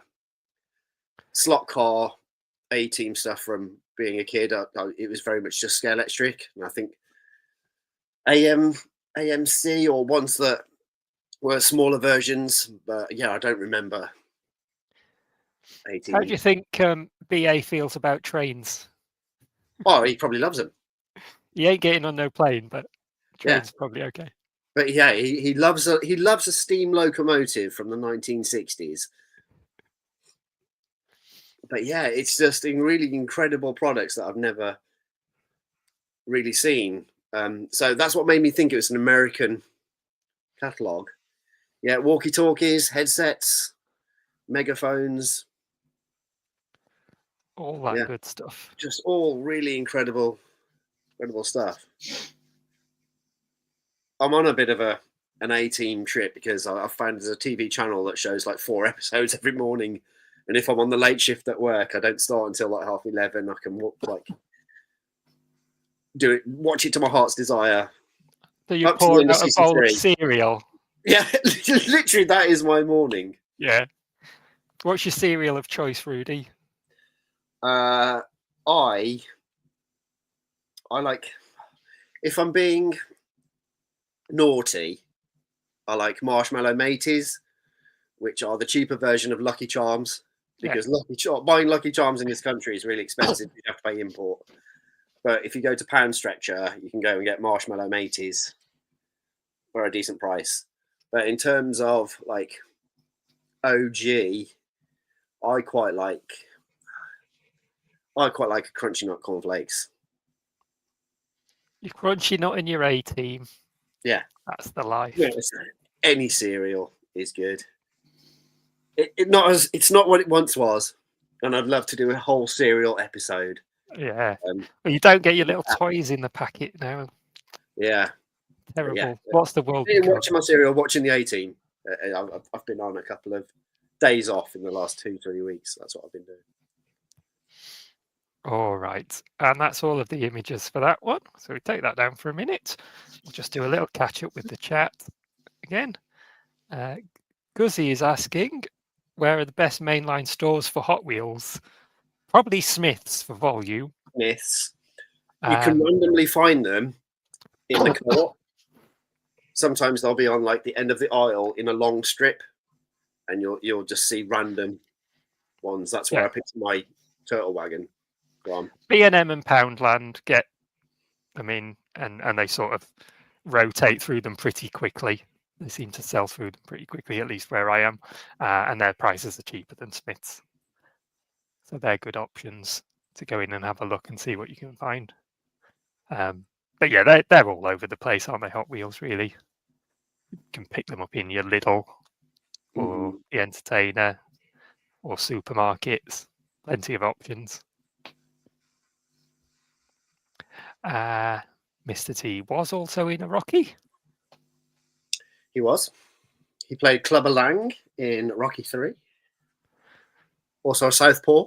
slot car A-Team stuff from being a kid. It was very much just Scalextric. And I think AMC or ones that were smaller versions. But yeah, I don't remember A-Team. How do you think BA feels about trains? Oh, he probably loves them. He ain't getting on no plane, but trains probably okay. But yeah, he loves a steam locomotive from the 1960s. But yeah, it's just really incredible products that I've never really seen. So that's what made me think it was an American catalogue. Yeah, walkie-talkies, headsets, megaphones. All that good stuff. Just all really incredible stuff. I'm on a bit of an A-Team trip because I found there's a TV channel that shows like 4 episodes every morning. And if I'm on the late shift at work, I don't start until like 11:30. I can watch it to my heart's desire. So you pour out a bowl of cereal. Yeah, literally, that is my morning. Yeah. What's your cereal of choice, Rudy? I like, if I'm being naughty, I like Marshmallow Mateys, which are the cheaper version of Lucky Charms. Because buying Lucky Charms in this country is really expensive. You have to pay import. But if you go to Pound Stretcher, you can go and get Marshmallow Mateys for a decent price. But in terms of like OG, I quite like a Crunchy Nut cornflakes. Your Crunchy Nut in your A-Team. Yeah, that's the life. Yeah, any cereal is good. It's not what it once was, and I'd love to do a whole cereal episode. Yeah, well, you don't get your little toys in the packet now. Yeah, terrible. Yeah. What's the world? Watching my cereal, watching the A-Team. I've been on a couple of days off in the last 2-3 weeks. That's what I've been doing. All right, and that's all of the images for that one. So we take that down for a minute. We'll just do a little catch up with the chat again. Guzzy is asking, where are the best mainline stores for Hot Wheels? Probably Smith's for volume. Smith's. You can randomly find them in the co-op. Sometimes they'll be on like the end of the aisle in a long strip, and you'll just see random ones. That's where I picked my Turtle Wagon from. B&M and Poundland get them in, and they sort of rotate through them pretty quickly. They seem to sell through them pretty quickly, at least where I am, and their prices are cheaper than Smiths. So they're good options to go in and have a look and see what you can find. But yeah, they're all over the place, aren't they? Hot Wheels, really. You can pick them up in your Lidl or the Entertainer or supermarkets. Plenty of options. Mr. T was also in a Rocky. He was. He played Clubber Lang in Rocky 3. Also a southpaw.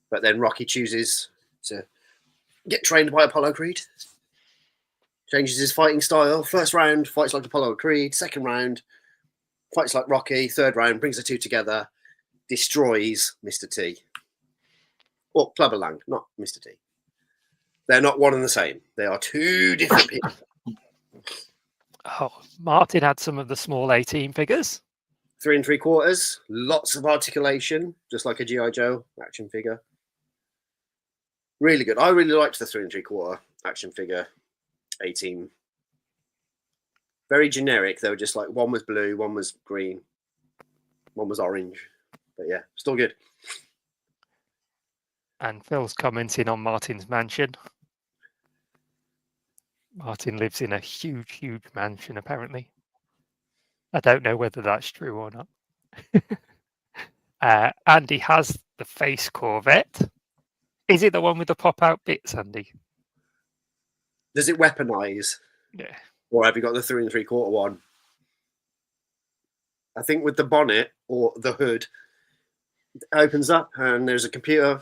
But then Rocky chooses to get trained by Apollo Creed. Changes his fighting style. First round, fights like Apollo Creed. Second round, fights like Rocky. Third round, brings the two together. Destroys Mr. T. Or Clubber Lang, not Mr. T. They're not one and the same. They are two different people. Oh, Martin had some of the small 18 figures. 3 3/4. Lots of articulation, just like a G.I. Joe action figure. Really good. I really liked the 3 3/4 action figure 18. Very generic. They were just like one was blue, one was green, one was orange. But yeah, still good. And Phil's commenting on Martin's mansion. Martin lives in a huge, huge mansion, apparently. I don't know whether that's true or not. Andy has the face Corvette. Is it the one with the pop-out bits, Andy? Does it weaponize? Yeah. Or have you got the 3 3/4 one? I think with the bonnet or the hood, it opens up and there's a computer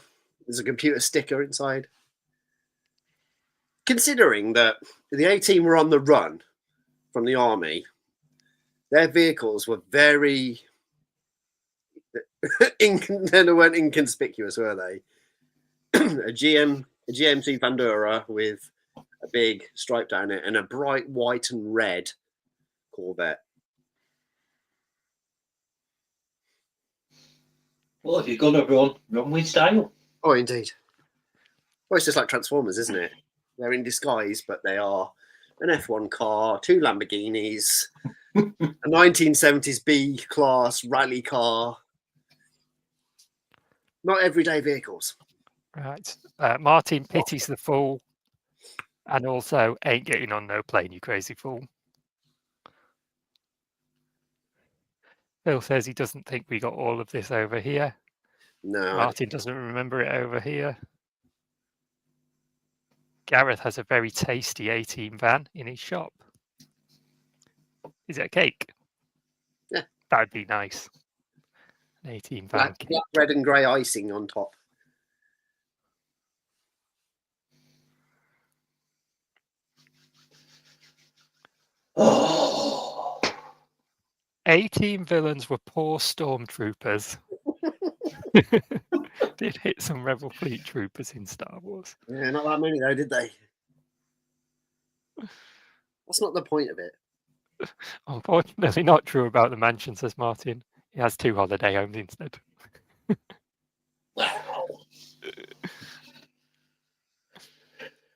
sticker inside. Considering that the A-Team were on the run from the army, their vehicles were very they weren't inconspicuous, were they? a GMC Vandura with a big stripe down it and a bright white and red Corvette. Well, if you're gonna run with style. Oh, indeed. Well, it's just like Transformers, isn't it? They're in disguise, but they are an F1 car, 2 Lamborghinis, a 1970s B-class rally car. Not everyday vehicles. Right. Martin pities the fool and also ain't getting on no plane, you crazy fool. Phil says he doesn't think we got all of this over here. No. Martin doesn't remember it over here. Gareth has a very tasty A-Team van in his shop. Is it a cake? Yeah. That'd be nice. An A-Team van cake. Black, red and grey icing on top. Oh. A-Team villains were poor stormtroopers. Did hit some Rebel Fleet troopers in Star Wars. Yeah, not that many though, did they? That's not the point of it. Unfortunately, not true about the mansion, says Martin. He has 2 holiday homes instead. Wow.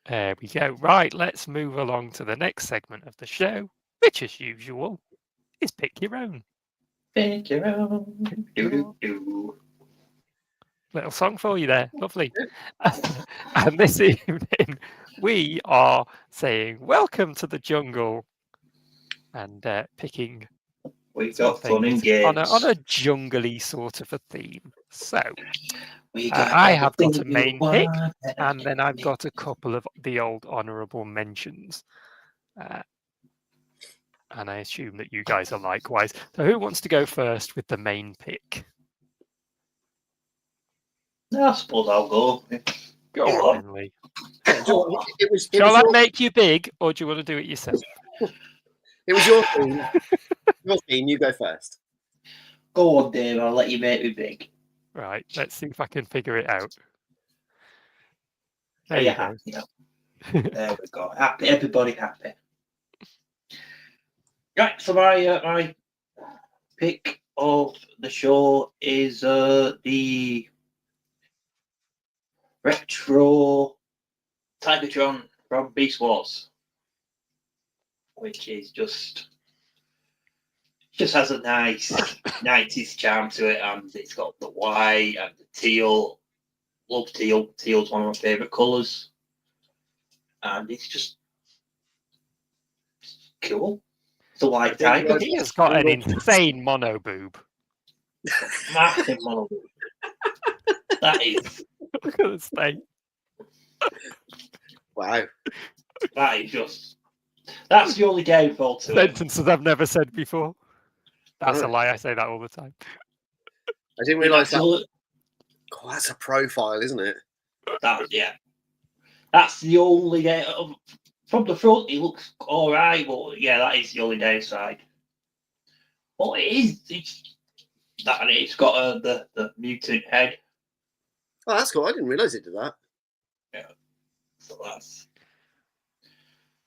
There we go. Right, let's move along to the next segment of the show, which, as usual, is Pick Your Own. Pick your own. Do. Little song for you there. Lovely. And this evening, we are saying, welcome to the jungle, and picking We've got fun and things games. on a jungly sort of a theme. So, We got I have got a everything main you pick, want. and then I've got a couple of the old honourable mentions. And I assume that you guys are likewise. So who wants to go first with the main pick? I suppose I'll go. Go Go on, on. then, Lee. It was Shall I your, make you big, or do you want to do it yourself? it was your theme. Your theme, you go first. Go on, Dave. I'll let you make me big. Right, let's see if I can figure it out. There Are you you go. happy now? There we go. Happy. Everybody happy. Right. So my pick of the show is the retro Tigertron from Beast Wars, which is just just has a nice 90s charm to it, and it's got the white and the teal. Love teal. Teal's one of my favourite colours. And it's just cool. It's a white tiger. He has got an insane mono boob. Massive monologue. That is. Look at the state. Wow. That is just. That's the only downfall to it. Sentences I've never said before. That's a lie. I say that all the time. I didn't realise that. That's Oh, that's a profile, isn't it? yeah. That's the only. From the front, he looks all right, but yeah, that is the only downside. But it is. It's got the mutant head. Oh, that's cool. I didn't realise it did that. Yeah. So that's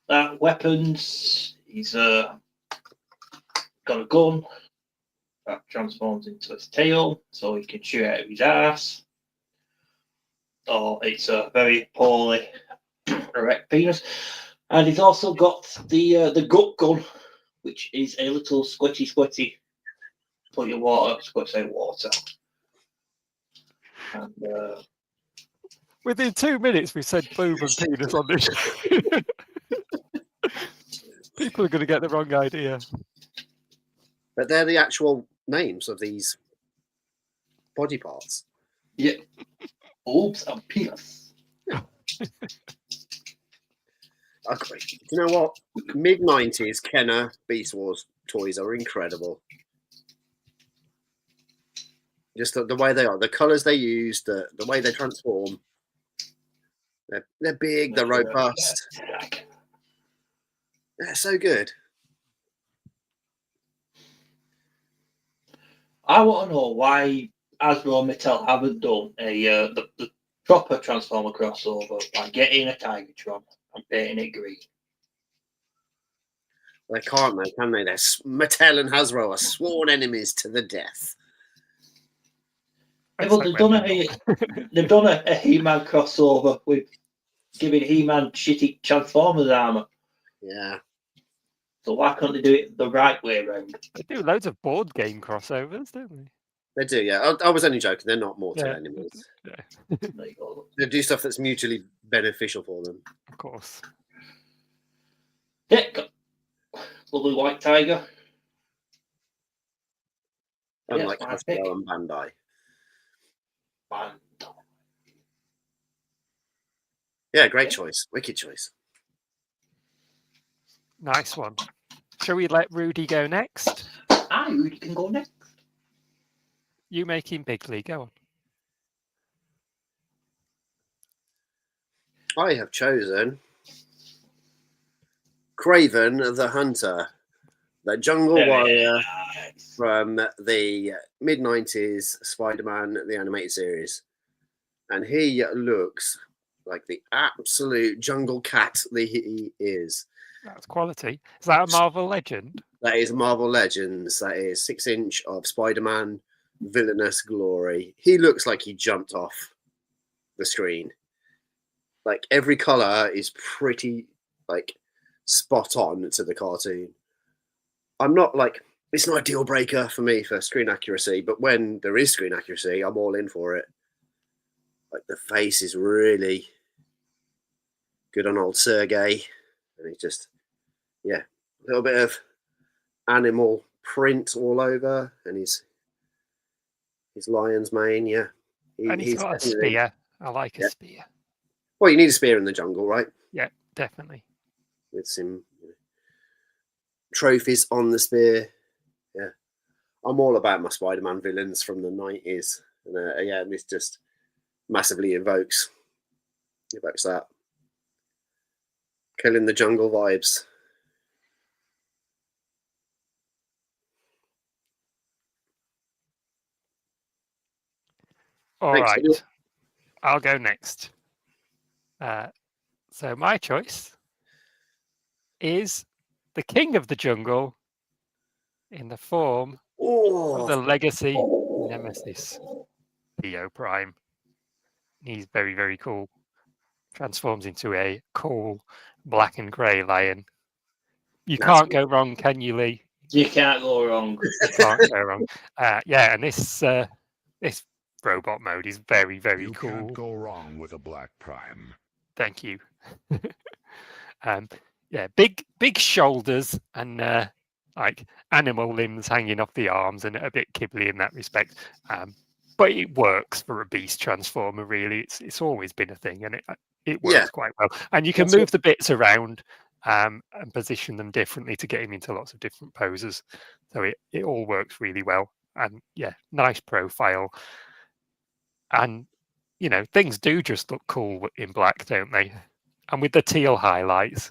that. Weapons. He's got a gun that transforms into his tail, so he can shoot out of his ass. Or it's a very poorly erect penis. And he's also got the gut gun, which is a little squirty. Put your water, squirts out water. And Within 2 minutes, we said boob and penis on this show. People are going to get the wrong idea. But they're the actual names of these body parts. yeah, boobs and penis. Okay. Do you know what? Mid-90s Kenner Beast Wars toys are incredible. Just the way they are, the colours they use, the way they transform. They're big, they're robust. They're so good. I want to know why Hasbro and Mattel haven't done the proper Transformer crossover by getting a Tigertron and painting it green. They can't, though, can they? Mattel and Hasbro are sworn enemies to the death. Yeah, but they've done a He-Man crossover with giving He-Man shitty Transformers armor. Yeah. So why can't they do it the right way around? They do loads of board game crossovers, don't they? They do, yeah. I was only joking. They're not mortal enemies. Yeah, There you go. They do stuff that's mutually beneficial for them. of course. Yeah, got lovely white tiger. Unlike Yeah, it's my pick. Hasbro and Bandai. And Yeah, great choice. Wicked choice. Nice one. Shall we let Rudy go next? Rudy can go next. You making Bigley, go on. I have chosen Craven the Hunter, the jungle warrior Nice. from the mid-90s Spider-Man, the animated series. And he looks like the absolute jungle cat that he is. That's quality. Is that a Marvel Legend? That is Marvel Legends. That is 6-inch of Spider-Man villainous glory. He looks like he jumped off the screen. Like every color is pretty like spot on to the cartoon. I'm not like, it's not a deal breaker for me for screen accuracy, but when there is screen accuracy, I'm all in for it. Like the face is really good on old Sergey, and he's just, yeah, a little bit of animal print all over, and his lion's mane, yeah. And he's got a definitely- spear. I like a Yeah. spear. Well, you need a spear in the jungle, right? Yeah, definitely. With some trophies on the spear. Yeah, I'm all about my Spider-Man villains from the 90s, and yeah, this just massively evokes that killing the jungle vibes. All Thanks, right. Daniel. I'll go next. So my choice is the King of the Jungle in the form of the Oh, Legacy Nemesis, Theo Prime. He's very, very cool. Transforms into a cool black and grey lion. You That's can't go wrong, can you, Lee? You can't go wrong. Can't go wrong. Yeah, and this robot mode is very, very You cool. can't go wrong with a Black Prime. Thank you. Yeah, big shoulders and like animal limbs hanging off the arms, and a bit kibbly in that respect. But it works for a beast transformer. Really, it's always been a thing, and it works Yeah. quite well. And you can That's move the bits around and position them differently to get him into lots of different poses. So it all works really well. And yeah, nice profile. And you know, things do just look cool in black, don't they? And with the teal highlights,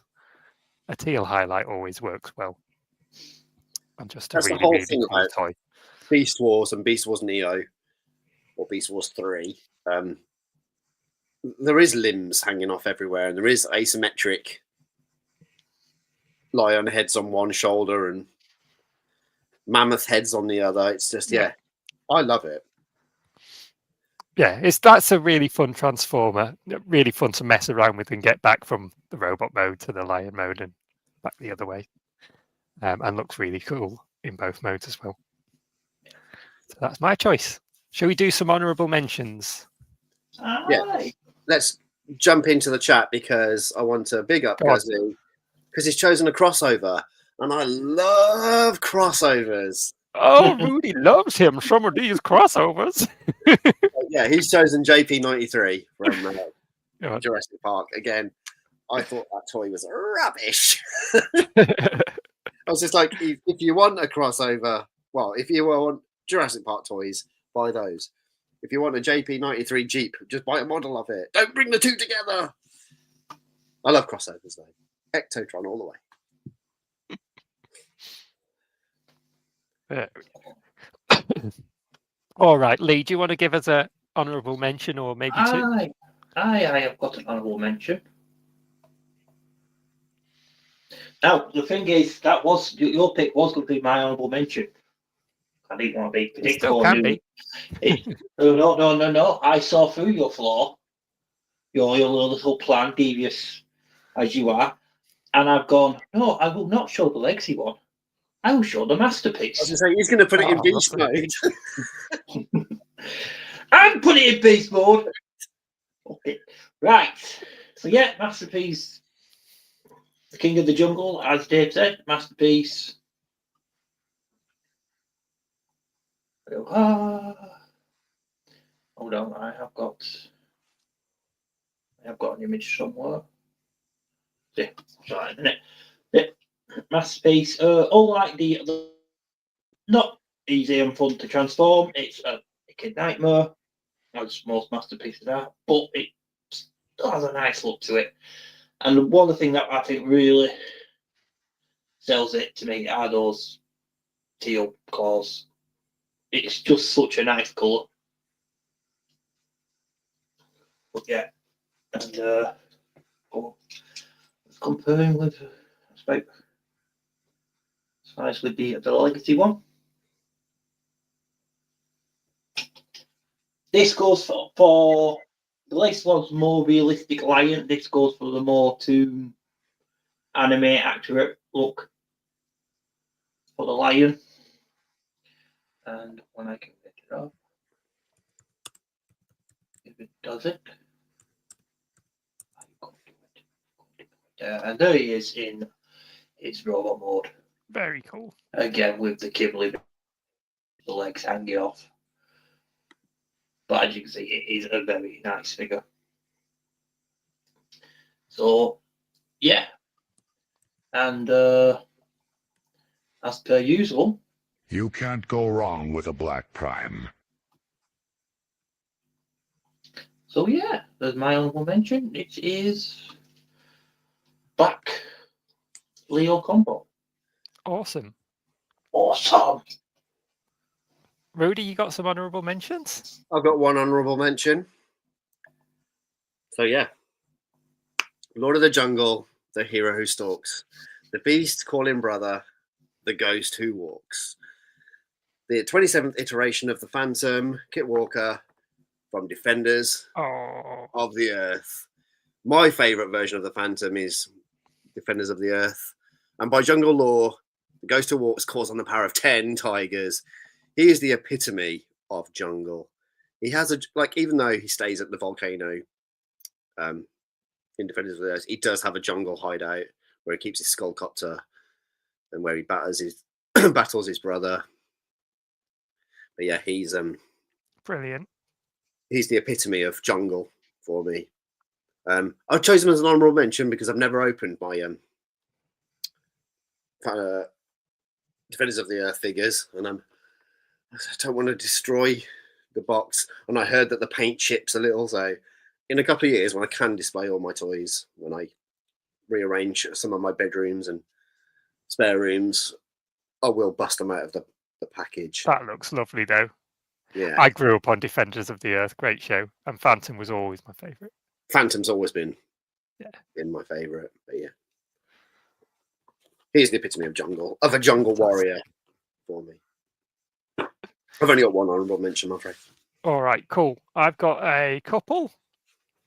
a teal highlight always works well. And just a That's the really, whole really thing cool about toy. Beast Wars and Beast Wars Neo, or Beast Wars 3. There is limbs hanging off everywhere, and there is asymmetric lion heads on one shoulder and mammoth heads on the other. It's just, yeah, I love it. Yeah, that's a really fun transformer. Really fun to mess around with and get back from the robot mode to the lion mode and back the other way. And looks really cool in both modes as well. So that's my choice. Shall we do some honourable mentions? Yeah. Let's jump into the chat because I want to big up Go on. Guzzy because he's chosen a crossover, and I love crossovers. Oh, Rudy loves him. Some of these crossovers. Yeah, he's chosen JP93 from Yeah. Jurassic Park. Again, I thought that toy was rubbish. I was just like, if you want a crossover, well, if you want Jurassic Park toys, buy those. If you want a JP93 Jeep, just buy a model of it. Don't bring the two together. I love crossovers, though. Ectotron all the way. All right, Lee, do you want to give us a honourable mention or maybe two? I have got an honourable mention. Now, the thing is, that was your pick was going to be my honourable mention. I didn't want to be It still predictable. can be. No. I saw through your flaw, your little plan, devious as you are, and I've gone, no, I will not show the legacy one. I will show the I was masterpiece. going to say, he's going to put it in Oh, beast lovely. mode. And put it in beast mode. Okay. Right. So yeah, masterpiece. The King of the Jungle, as Dave said, masterpiece. Hold on, I have got an image somewhere. Yeah, sorry, isn't it? Yeah. Masterpiece. All like the not easy and fun to transform. It's a wicked nightmare, as most masterpieces are, but it still has a nice look to it. And one of the things that I think really sells it to me are those teal claws. It's just such a nice colour. But yeah, and comparing with, it's nice with the legacy one. This goes for the latest one's more realistic lion. This goes for the more tomb anime accurate look for the lion. And when I can get it up, if it does it, and there he is in his robot mode. Very cool. Again with the Kibble, the legs hanging off. But as you can see, it is a very nice figure. So, yeah. And as per usual, You can't go wrong with a Black Prime. so yeah, there's my honorable mention. It is Black Leo combo. Awesome. Awesome. Rudy, you got some honourable mentions? I've got one honourable mention. So yeah, Lord of the Jungle, the hero who stalks, the beast calling brother, the ghost who walks. The 27th iteration of the Phantom, Kit Walker from Defenders Oh, of the Earth. My favourite version of the Phantom is Defenders of the Earth. And by Jungle Law, goes to walks, calls on the power of 10 tigers. He is the epitome of jungle. He has even though he stays at the volcano in Defenders of the Earth, he does have a jungle hideout where he keeps his skullcopter and where he battles his brother. But yeah, he's Brilliant. he's the epitome of jungle for me. I've chosen him as an honourable mention because I've never opened my Defenders of the Earth figures, and I don't want to destroy the box. And I heard that the paint chips a little, so in a couple of years, when I can display all my toys, when I rearrange some of my bedrooms and spare rooms, I will bust them out of the package. That looks lovely, though. Yeah, I grew up on Defenders of the Earth. Great show. And Phantom was always my favourite. Phantom's always been my favourite. But yeah, he's the epitome of a jungle warrior for me. I've only got one honourable mention, I'm afraid. All right, cool. I've got a couple.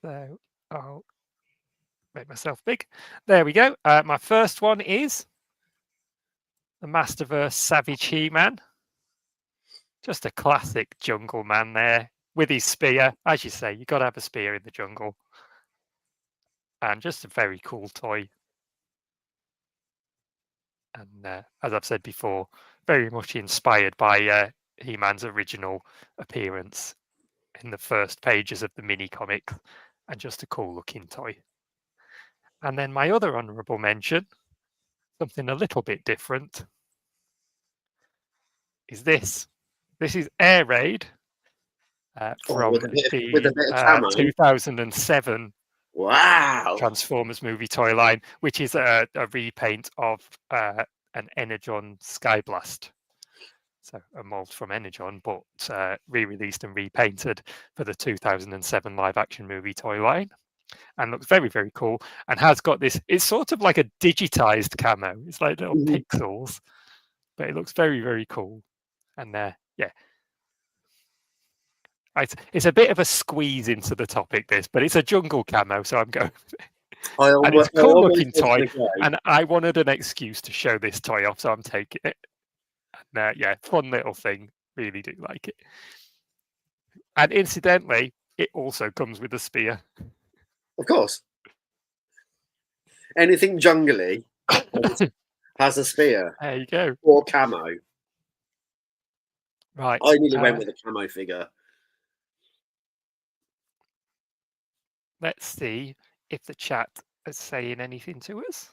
So I'll make myself big. There we go. My first one is the Masterverse Savage He-Man. Just a classic jungle man there with his spear. As you say, you've got to have a spear in the jungle. And just a very cool toy. And as I've said before, very much inspired by He-Man's original appearance in the first pages of the mini comics, and just a cool looking toy. And then my other honourable mention, something a little bit different, is this. This is Air Raid from with a bit of camo. 2007 Wow. Transformers movie toy line, which is a repaint of an Energon Skyblast. So a mold from Energon, but re-released and repainted for the 2007 live-action movie toy line, and looks very, very cool. And has got this. It's sort of like a digitized camo. It's like little pixels, but it looks very, very cool. And yeah, it's a bit of a squeeze into the topic, this, but it's a jungle camo, so I'm going. And it's a cool-looking toy, and I wanted an excuse to show this toy off, so I'm taking it. And yeah, fun little thing. Really do like it. And incidentally, it also comes with a spear. Of course. Anything jungly has a spear. There you go. Or camo. Right. I nearly went with a camo figure. Let's see if the chat is saying anything to us.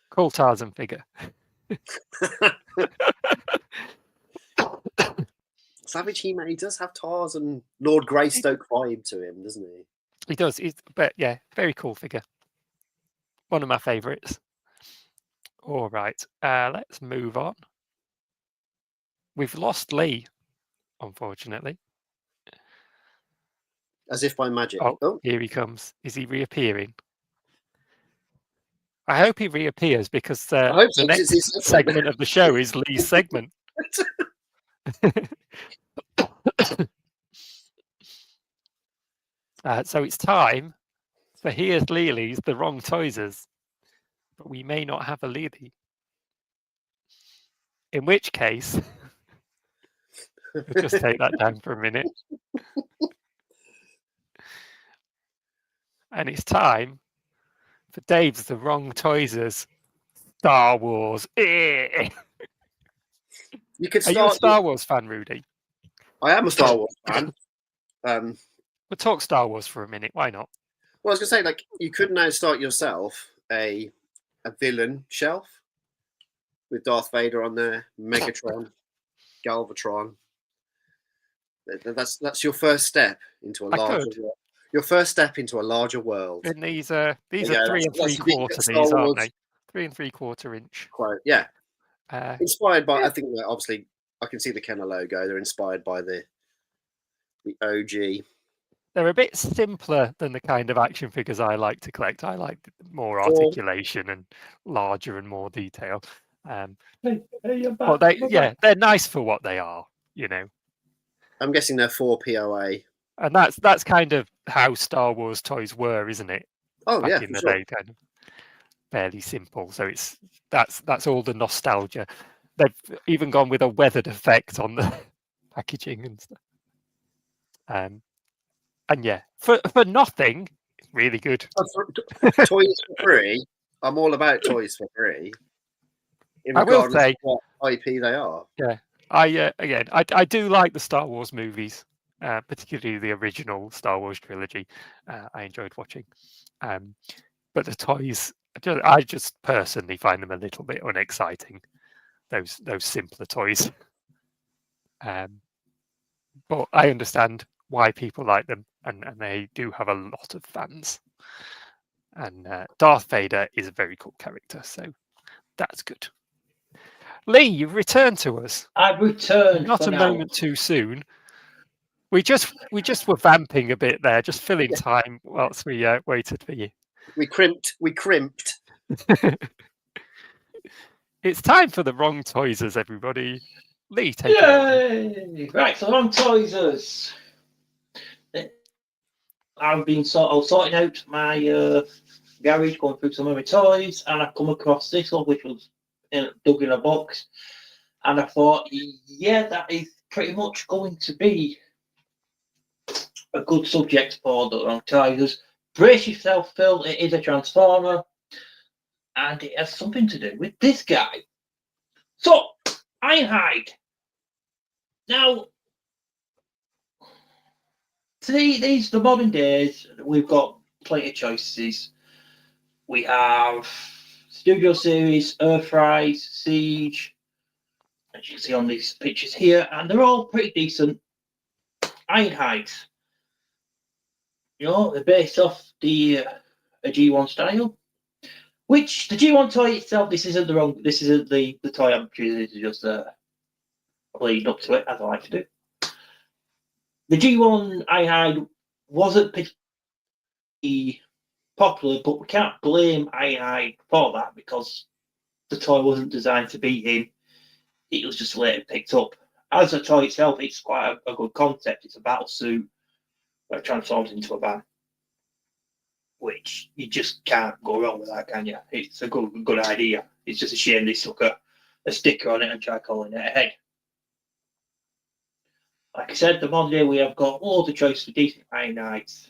Cool Tarzan figure. Savage He-Man, he does have Tarzan, Lord Greystoke vibe to him, doesn't he? He does. But yeah, very cool figure. One of my favourites. All right, let's move on. We've lost Lee, unfortunately. As if by magic. Oh, here he comes. Is he reappearing? I hope he reappears because the next segment of the show is Lee's segment. So it's time for Here's Leely's The Wrong Toysers, but we may not have a Leely. In which case, we'll just take that down for a minute. And it's time for Dave's The Wrong Toysers Star Wars. You could start. Are you a Star Wars fan, Rudy? I am a Star Wars fan. We'll talk Star Wars for a minute. Why not? Well, I was going to say, you could now start yourself a villain shelf with Darth Vader on there, Megatron, Galvatron. That's your first step into a larger world. Your first step into a larger world. And these are 3 3/4. These aren't they? 3 3/4 inch. Quite, yeah. Inspired by, I think, obviously, I can see the Kenner logo. They're inspired by the OG. They're a bit simpler than the kind of action figures I like to collect. I like more articulation and larger and more detail. But they're nice for what they are, you know. I'm guessing they're 4 POA. And that's kind of how Star Wars toys were, isn't it? Oh, Back yeah, in the sure. day, kind of. fairly simple. So that's all the nostalgia. They've even gone with a weathered effect on the packaging and stuff. And yeah, for nothing, it's really good. Toys for free. I'm all about toys for free. In I will regardless say, of what IP they are. I do like the Star Wars movies, particularly the original Star Wars trilogy. I enjoyed watching, but the toys, I just personally find them a little bit unexciting. Those simpler toys, but I understand why people like them, and they do have a lot of fans. And Darth Vader is a very cool character, so that's good. Lee, you've returned to us. I've returned. Not for a now. moment too soon. We just were vamping a bit there, just filling time whilst we waited for you. We crimped. It's time for the wrong toysers, everybody. Lee, take it away. Yay! Right, so on Toysers. I was sorting out my garage, going through some of my toys, and I come across this one, which was dug in a box, and I thought, yeah, that is pretty much going to be a good subject for the wrong Toysers. Brace yourself, Phil. It is a Transformer, and it has something to do with this guy. So, Ironhide. Now, the modern days, we've got plenty of choices. We have Studio Series, Earthrise, Siege, as you can see on these pictures here, and they're all pretty decent Ironhides. You know, they're based off a G1 style, which the G1 toy itself, this isn't the toy I'm choosing, this is just leading up to it, as I like to do. The G1 Ironhide wasn't particularly popular, but we can't blame Ironhide for that because the toy wasn't designed to be him. It was just later picked up. As a toy itself, it's quite a good concept. It's a battle suit that transforms into a van, which you just can't go wrong with that, can you? It's a good idea. It's just a shame they stuck a sticker on it and tried calling it a head. Like I said, the modern day we have got all the choice for decent Ironhides.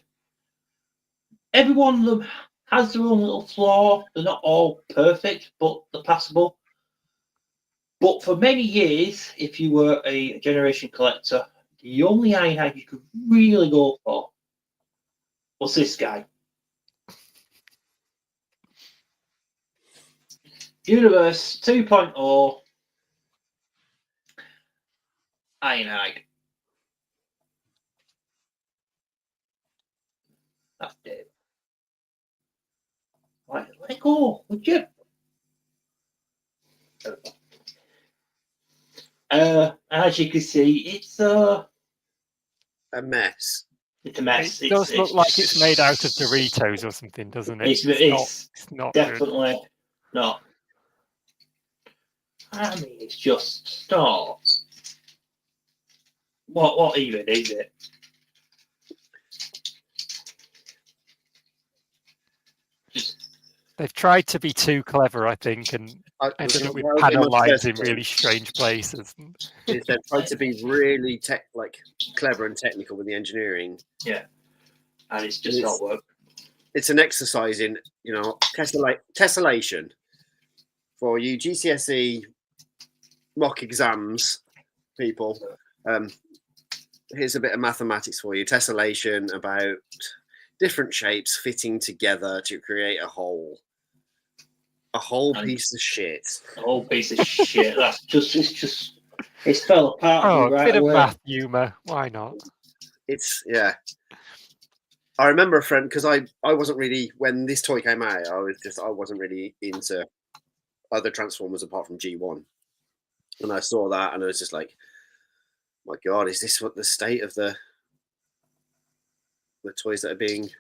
Every one of them has their own little flaw. They're not all perfect, but they're passable. But for many years, if you were a generation collector, the only Ironhide you could really go for was this guy. Universe 2.0 Ironhide. That's Dave. Let go, would you? As you can see, it's A mess. It's a mess. It does look like it's made out of Doritos or something, doesn't it? It's not definitely good. Not. I mean, it's just not. What even is it? They've tried to be too clever, I think, and ended up with panel lines in really strange places. They've tried to be really clever and technical with the engineering. Yeah, and it's just not worked. It's an exercise in, tessellation for you GCSE mock exams people. Here's a bit of mathematics for you. Tessellation about different shapes fitting together to create a whole. A whole piece of shit. A whole piece of shit. It fell apart. Oh, right a bit away. of math humour. Why not? Yeah. I remember a friend because I wasn't really, when this toy came out, I wasn't really into other Transformers apart from G1, and I saw that and I was just like, my God, is this what the state of the toys that are being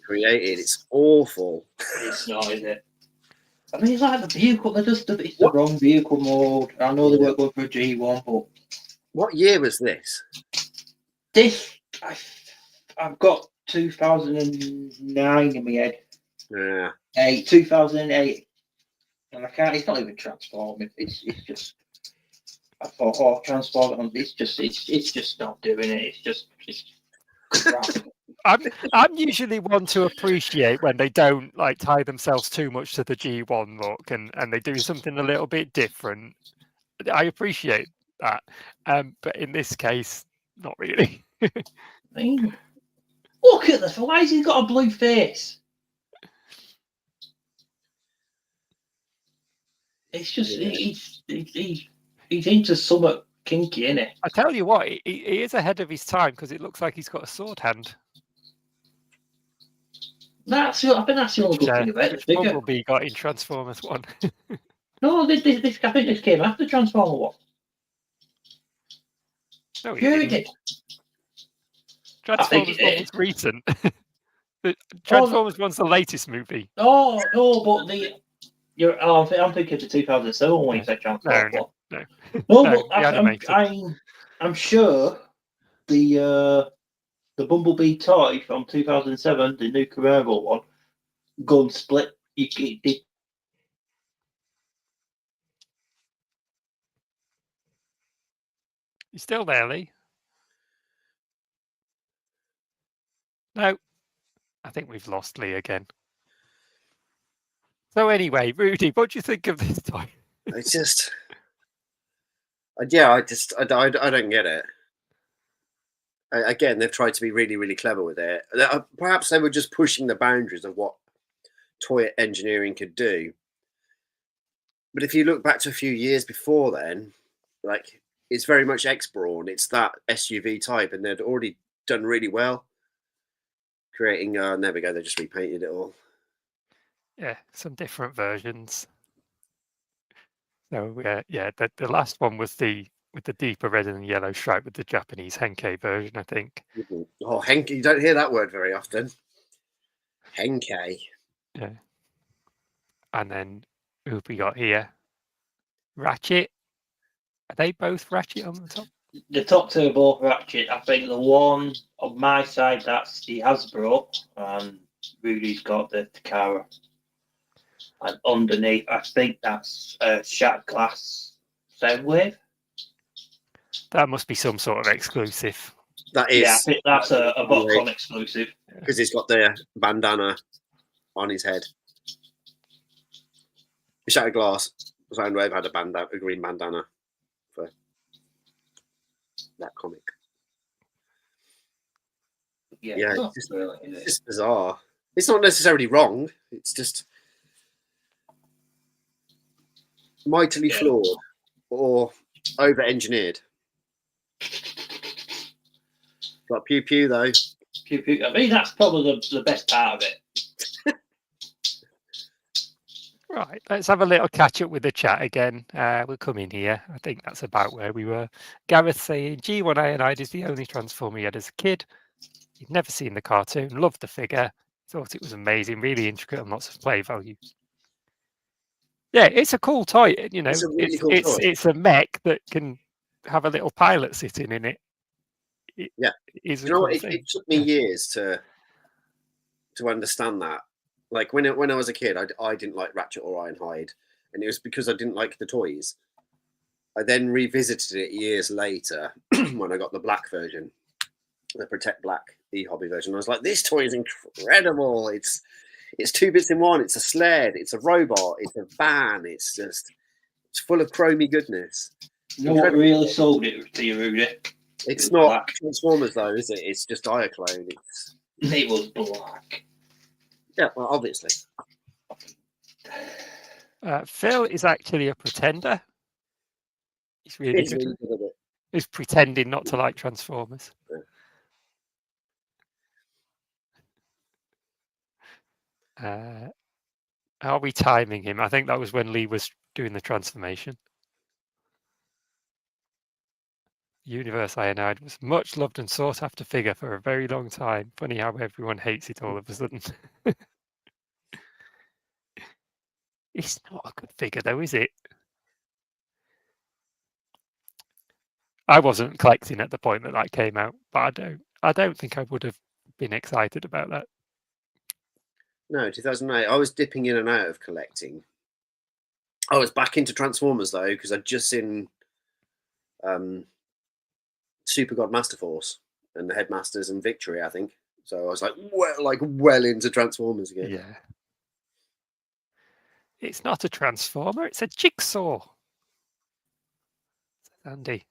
created? It's awful. It's not, is it? I mean, it's like the vehicle. It's the wrong vehicle mode. I know they weren't going for a G1, but what year was this? This I've got 2009 in my head. Yeah. 2008. And I can't, it's not even transforming. It's just, I thought, oh, transform, it's just not doing it. It's crap. I'm usually one to appreciate when they don't like tie themselves too much to the G1 look and they do something a little bit different. I appreciate that, but in this case, not really. I mean, look at this. Why has he got a blue face? It's just he's into something kinky, isn't it? I tell you what, he is ahead of his time because it looks like he's got a sword hand. I think that's the only good thing about the figure. Bumblebee got in Transformers 1. No, I think this came after Transformer 1. No, Yeah, it did. Transformers 1 was recent. The Transformers 1's the latest movie. Oh no, but I'm thinking of 2007 when you said Transformers 1. No, but I'm sure the Bumblebee toy from 2007, the new Carrera one, gun split. You still there, Lee? No, I think we've lost Lee again. So anyway, Rudy, what do you think of this toy? It's just, I don't get it. Again, they've tried to be really, really clever with it. Perhaps they were just pushing the boundaries of what toy engineering could do. But if you look back to a few years before then, like it's very much X-Brawn. It's that SUV type, and they'd already done really well creating. There we go. They just repainted it all. Yeah, some different versions. So the last one was with the deeper red and yellow stripe with the Japanese Henkei version, I think. Oh, Henkei! You don't hear that word very often. Henkei. Yeah. And then who have we got here? Ratchet. Are they both Ratchet on the top? The top two are both Ratchet. I think the one on my side, that's the Hasbro, and Rudy's got the Takara. And underneath, I think that's Shattered Glass Soundwave. That must be some sort of exclusive. That is. Yeah, I think that's a BotCon exclusive. Because he's got the bandana on his head. Shattered Glass Soundwave had a green bandana for that comic. Yeah, it's just bizarre. It's not necessarily wrong. It's just mightily flawed or over-engineered. Got pew pew though. Pew pew. I mean, that's probably the best part of it. Right, let's have a little catch up with the chat again. We'll come in here. I think that's about where we were. Gareth saying G1 Ironhide is the only Transformer he had as a kid. He'd never seen the cartoon, loved the figure, thought it was amazing, really intricate and lots of play value. Yeah, it's a cool toy. You know, it's a really cool toy. It's a mech that can have a little pilot sitting in it. You know what? It took me years to understand that. Like when I was a kid, I didn't like Ratchet or Ironhide, and it was because I didn't like the toys. I then revisited it years later when I got the black version, the Protect Black e-hobby version. I was like, this toy is incredible. It's 2 bits in one. It's a sled. It's a robot. It's a van. It's full of chromy goodness. You know what really sold it to you, Rudy? It's not black. Transformers though, is it? It's just Diaclone. It was black. Yeah, well, obviously. Phil is actually a pretender. He's really good at it. He's pretending not to like Transformers. Yeah. Are we timing him? I think that was when Lee was doing the transformation. Universe Ironhide was much loved and sought after figure for a very long time. Funny how everyone hates it all of a sudden. It's not a good figure though, is it? I wasn't collecting at the point that came out, but I don't think I would have been excited about that. No, 2008. I was dipping in and out of collecting. I was back into Transformers though, because I'd just seen Super God Master Force and the Headmasters and Victory, I think. So I was well into Transformers again. Yeah. It's not a Transformer, it's a Jigsaw. Andy.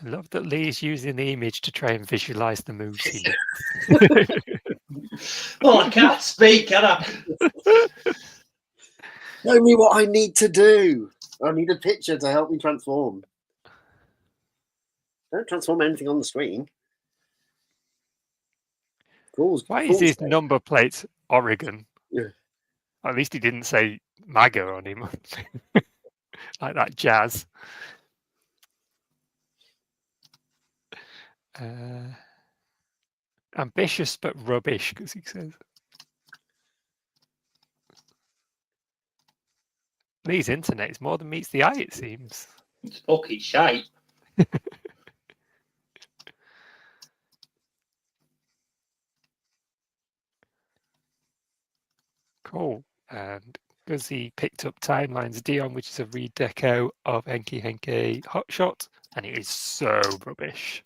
I love that Lee's using the image to try and visualize the moves he makes. Well, I can't speak, can I? Show me what I need to do. I need a picture to help me transform. Don't transform anything on the screen. Why is his number plate Oregon? Yeah. At least he didn't say MAGA on him. Like that jazz. Ambitious but rubbish, because he says. Lee's internet is more than meets the eye, it seems. It's fucking shite. Cool. And Guzzy picked up Timelines Dion, which is a redeco of Enki Henke Hotshot, and it is so rubbish.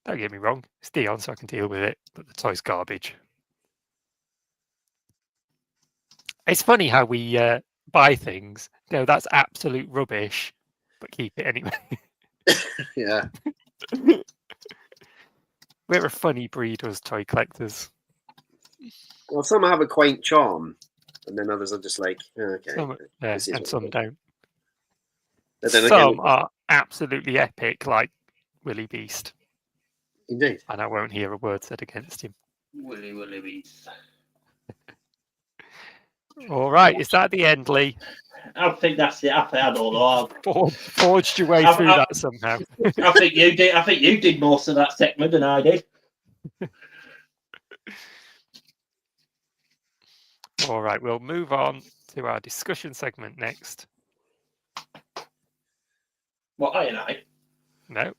Don't get me wrong, it's Dion, so I can deal with it, but the toy's garbage. It's funny how we buy things, go, that's absolute rubbish, but keep it anyway. Yeah. We're a funny breed, us toy collectors. Well, some have a quaint charm, and then others are just like, okay. Some, and some don't. But then Some again, are absolutely epic, like Willy Beast. indeed. And I won't hear a word said against him. Willy Beast. All right, is that the end, Lee? I think that's it. I don't know. Forged your way through that somehow. I think you did. I think you did most of that segment than I did. All right, we'll move on to our discussion segment next. What, I and I? No,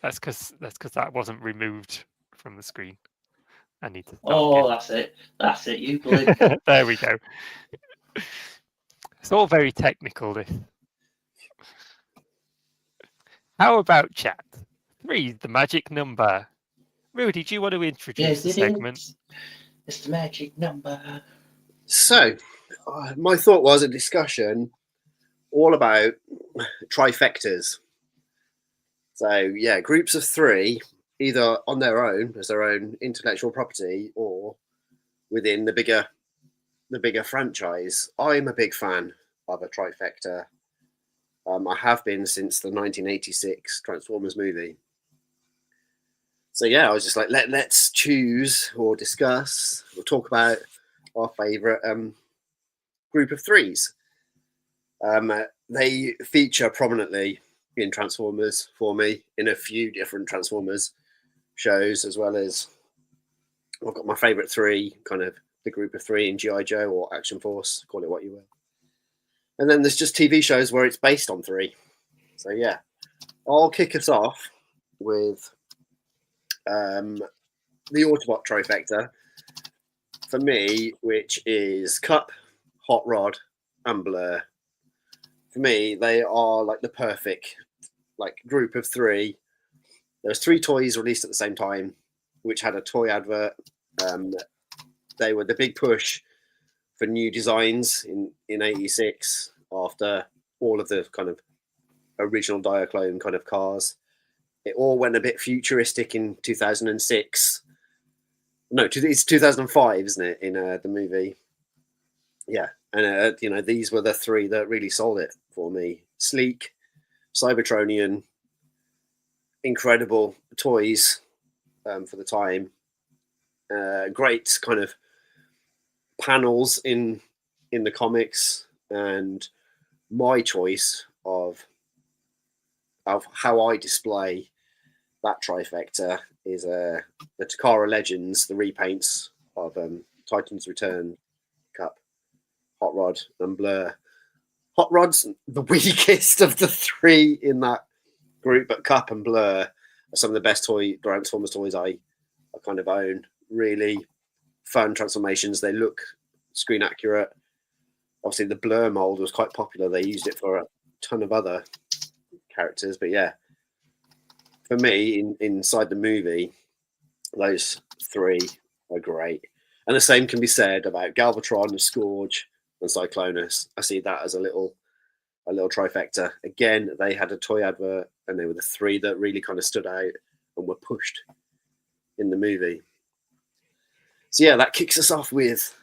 that's because that wasn't removed from the screen. I need to. Oh, that's it. That's it. You believe. There we go. It's all very technical. This. How about chat? 3, the magic number. Rudy, do you want to introduce the segment? It's the magic number. So, my thought was a discussion all about trifectas. So, yeah, groups of 3, either on their own as their own intellectual property or within the bigger franchise. I'm a big fan of a trifecta. I have been since the 1986 Transformers movie. So yeah, I was just like, let's choose or discuss or talk about our favourite group of 3s. They feature prominently in Transformers for me in a few different Transformers shows, as well as I've got my favourite 3, kind of the group of 3 in G.I. Joe or Action Force, call it what you will. And then there's just TV shows where it's based on 3. So yeah, I'll kick us off with the Autobot trifecta for me, which is Cup, Hot Rod, and Blur. For me, they are like the perfect group of 3. There's 3 toys released at the same time, which had a toy advert. They were the big push for new designs in 86 after all of the kind of original Diaclone kind of cars. It all went a bit futuristic in 2006. No, it's 2005, isn't it, in the movie? Yeah, and these were the 3 that really sold it for me. Sleek, Cybertronian, incredible toys for the time. Great kind of panels in the comics, and my choice of how I display that trifecta is the Takara Legends, the repaints of Titan's Return, Cup, Hot Rod, and Blur. Hot Rod's the weakest of the 3 in that group, but Cup and Blur are some of the best Transformers toys I kind of own. Really fun transformations. They look screen accurate. Obviously, the Blur mold was quite popular. They used it for a ton of other characters. But yeah, for me, inside the movie, those three are great. And the same can be said about Galvatron, Scourge, and Cyclonus. I see that as a little trifecta. Again, they had a toy advert, and they were the three that really kind of stood out and were pushed in the movie. So yeah, that kicks us off with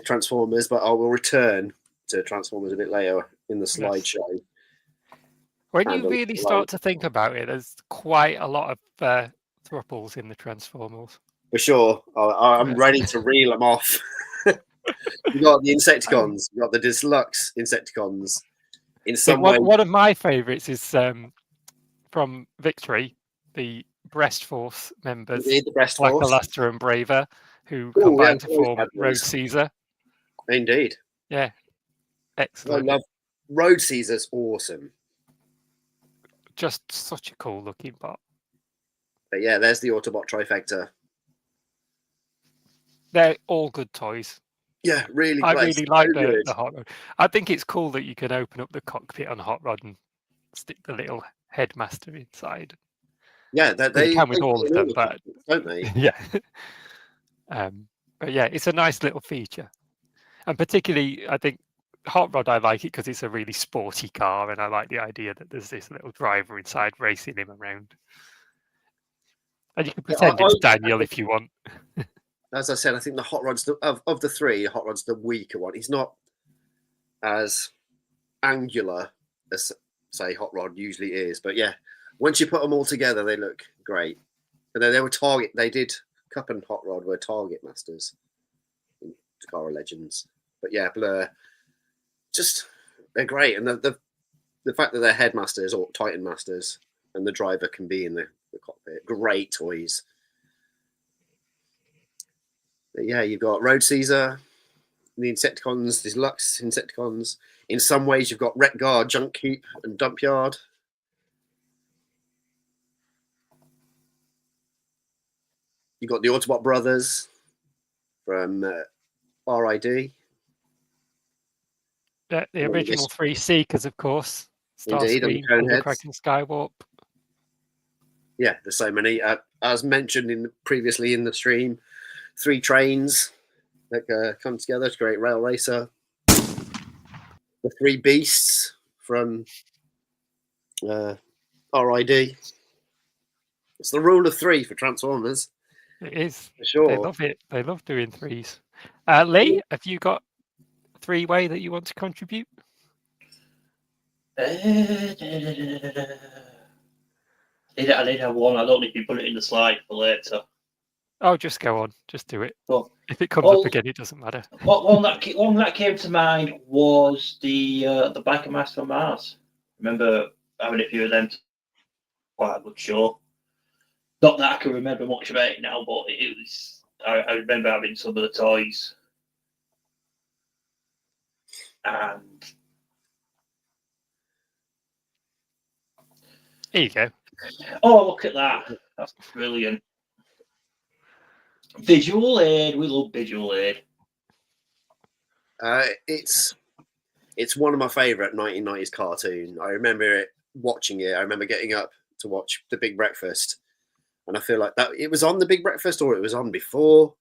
Transformers, but I will return to Transformers a bit later in the slideshow. When you really start to think about it, there's quite a lot of thruples in the Transformers. For sure. I'm ready to reel them off. You got the Insecticons, you got the Deluxe Insecticons. In some way, one of my favourites is from Victory, the Breast Force members, the Breast Force, Blackalaster and Braver, who combine to form Road Caesar. Indeed. Yeah. Excellent. I love Road Caesar's awesome. Just such a cool looking bot. But yeah, there's the Autobot trifecta. They're all good toys. Yeah, really. I really like the Hot Rod. I think it's cool that you can open up the cockpit on Hot Rod and stick the little headmaster inside. Yeah, they can with all of them, but don't they? Yeah. But yeah, it's a nice little feature, and particularly I think Hot Rod, I like it because it's a really sporty car, and I like the idea that there's this little driver inside racing him around, and you can pretend it's Daniel if you want. As I said, I think the Hot Rod's of the three, Hot Rod's the weaker one. He's not as angular as, say, Hot Rod usually is. But yeah, once you put them all together, they look great. And then they were Cup and Hot Rod were Target Masters in Takara Legends. But yeah, Blur, they're great. And the fact that they're Headmasters or Titan Masters and the driver can be in the cockpit, great toys. But yeah, you've got Road Caesar, the Insecticons, these Deluxe Insecticons. In some ways, you've got Wreck Guard, Junk Heap, and Dump Yard. You've got the Autobot Brothers from RID. The original three Seekers, of course. Indeed, and the Kraken Skywarp. Yeah, there's so many. As mentioned previously in the stream, 3 trains that come together to create Rail Racer. The 3 Beasts from RID. It's the rule of 3 for Transformers. It is. For sure. They love it. They love doing 3s. Lee, have you got 3-way that you want to contribute? I did have one. I don't know if you put it in the slide for later. Oh, just go on. Just do it. Well, if it comes up again, it doesn't matter. One that came to mind was the Biker Master on Mars. Remember having a few of them. Quite a good show. Not that I can remember much about it now, but it was. I remember having some of the toys. And here you go. Oh, look at that. That's brilliant. Visual aid. We love visual aid. It's one of my favourite 1990s cartoons. I remember watching it. I remember getting up to watch The Big Breakfast. And I feel like that it was on The Big Breakfast or it was on before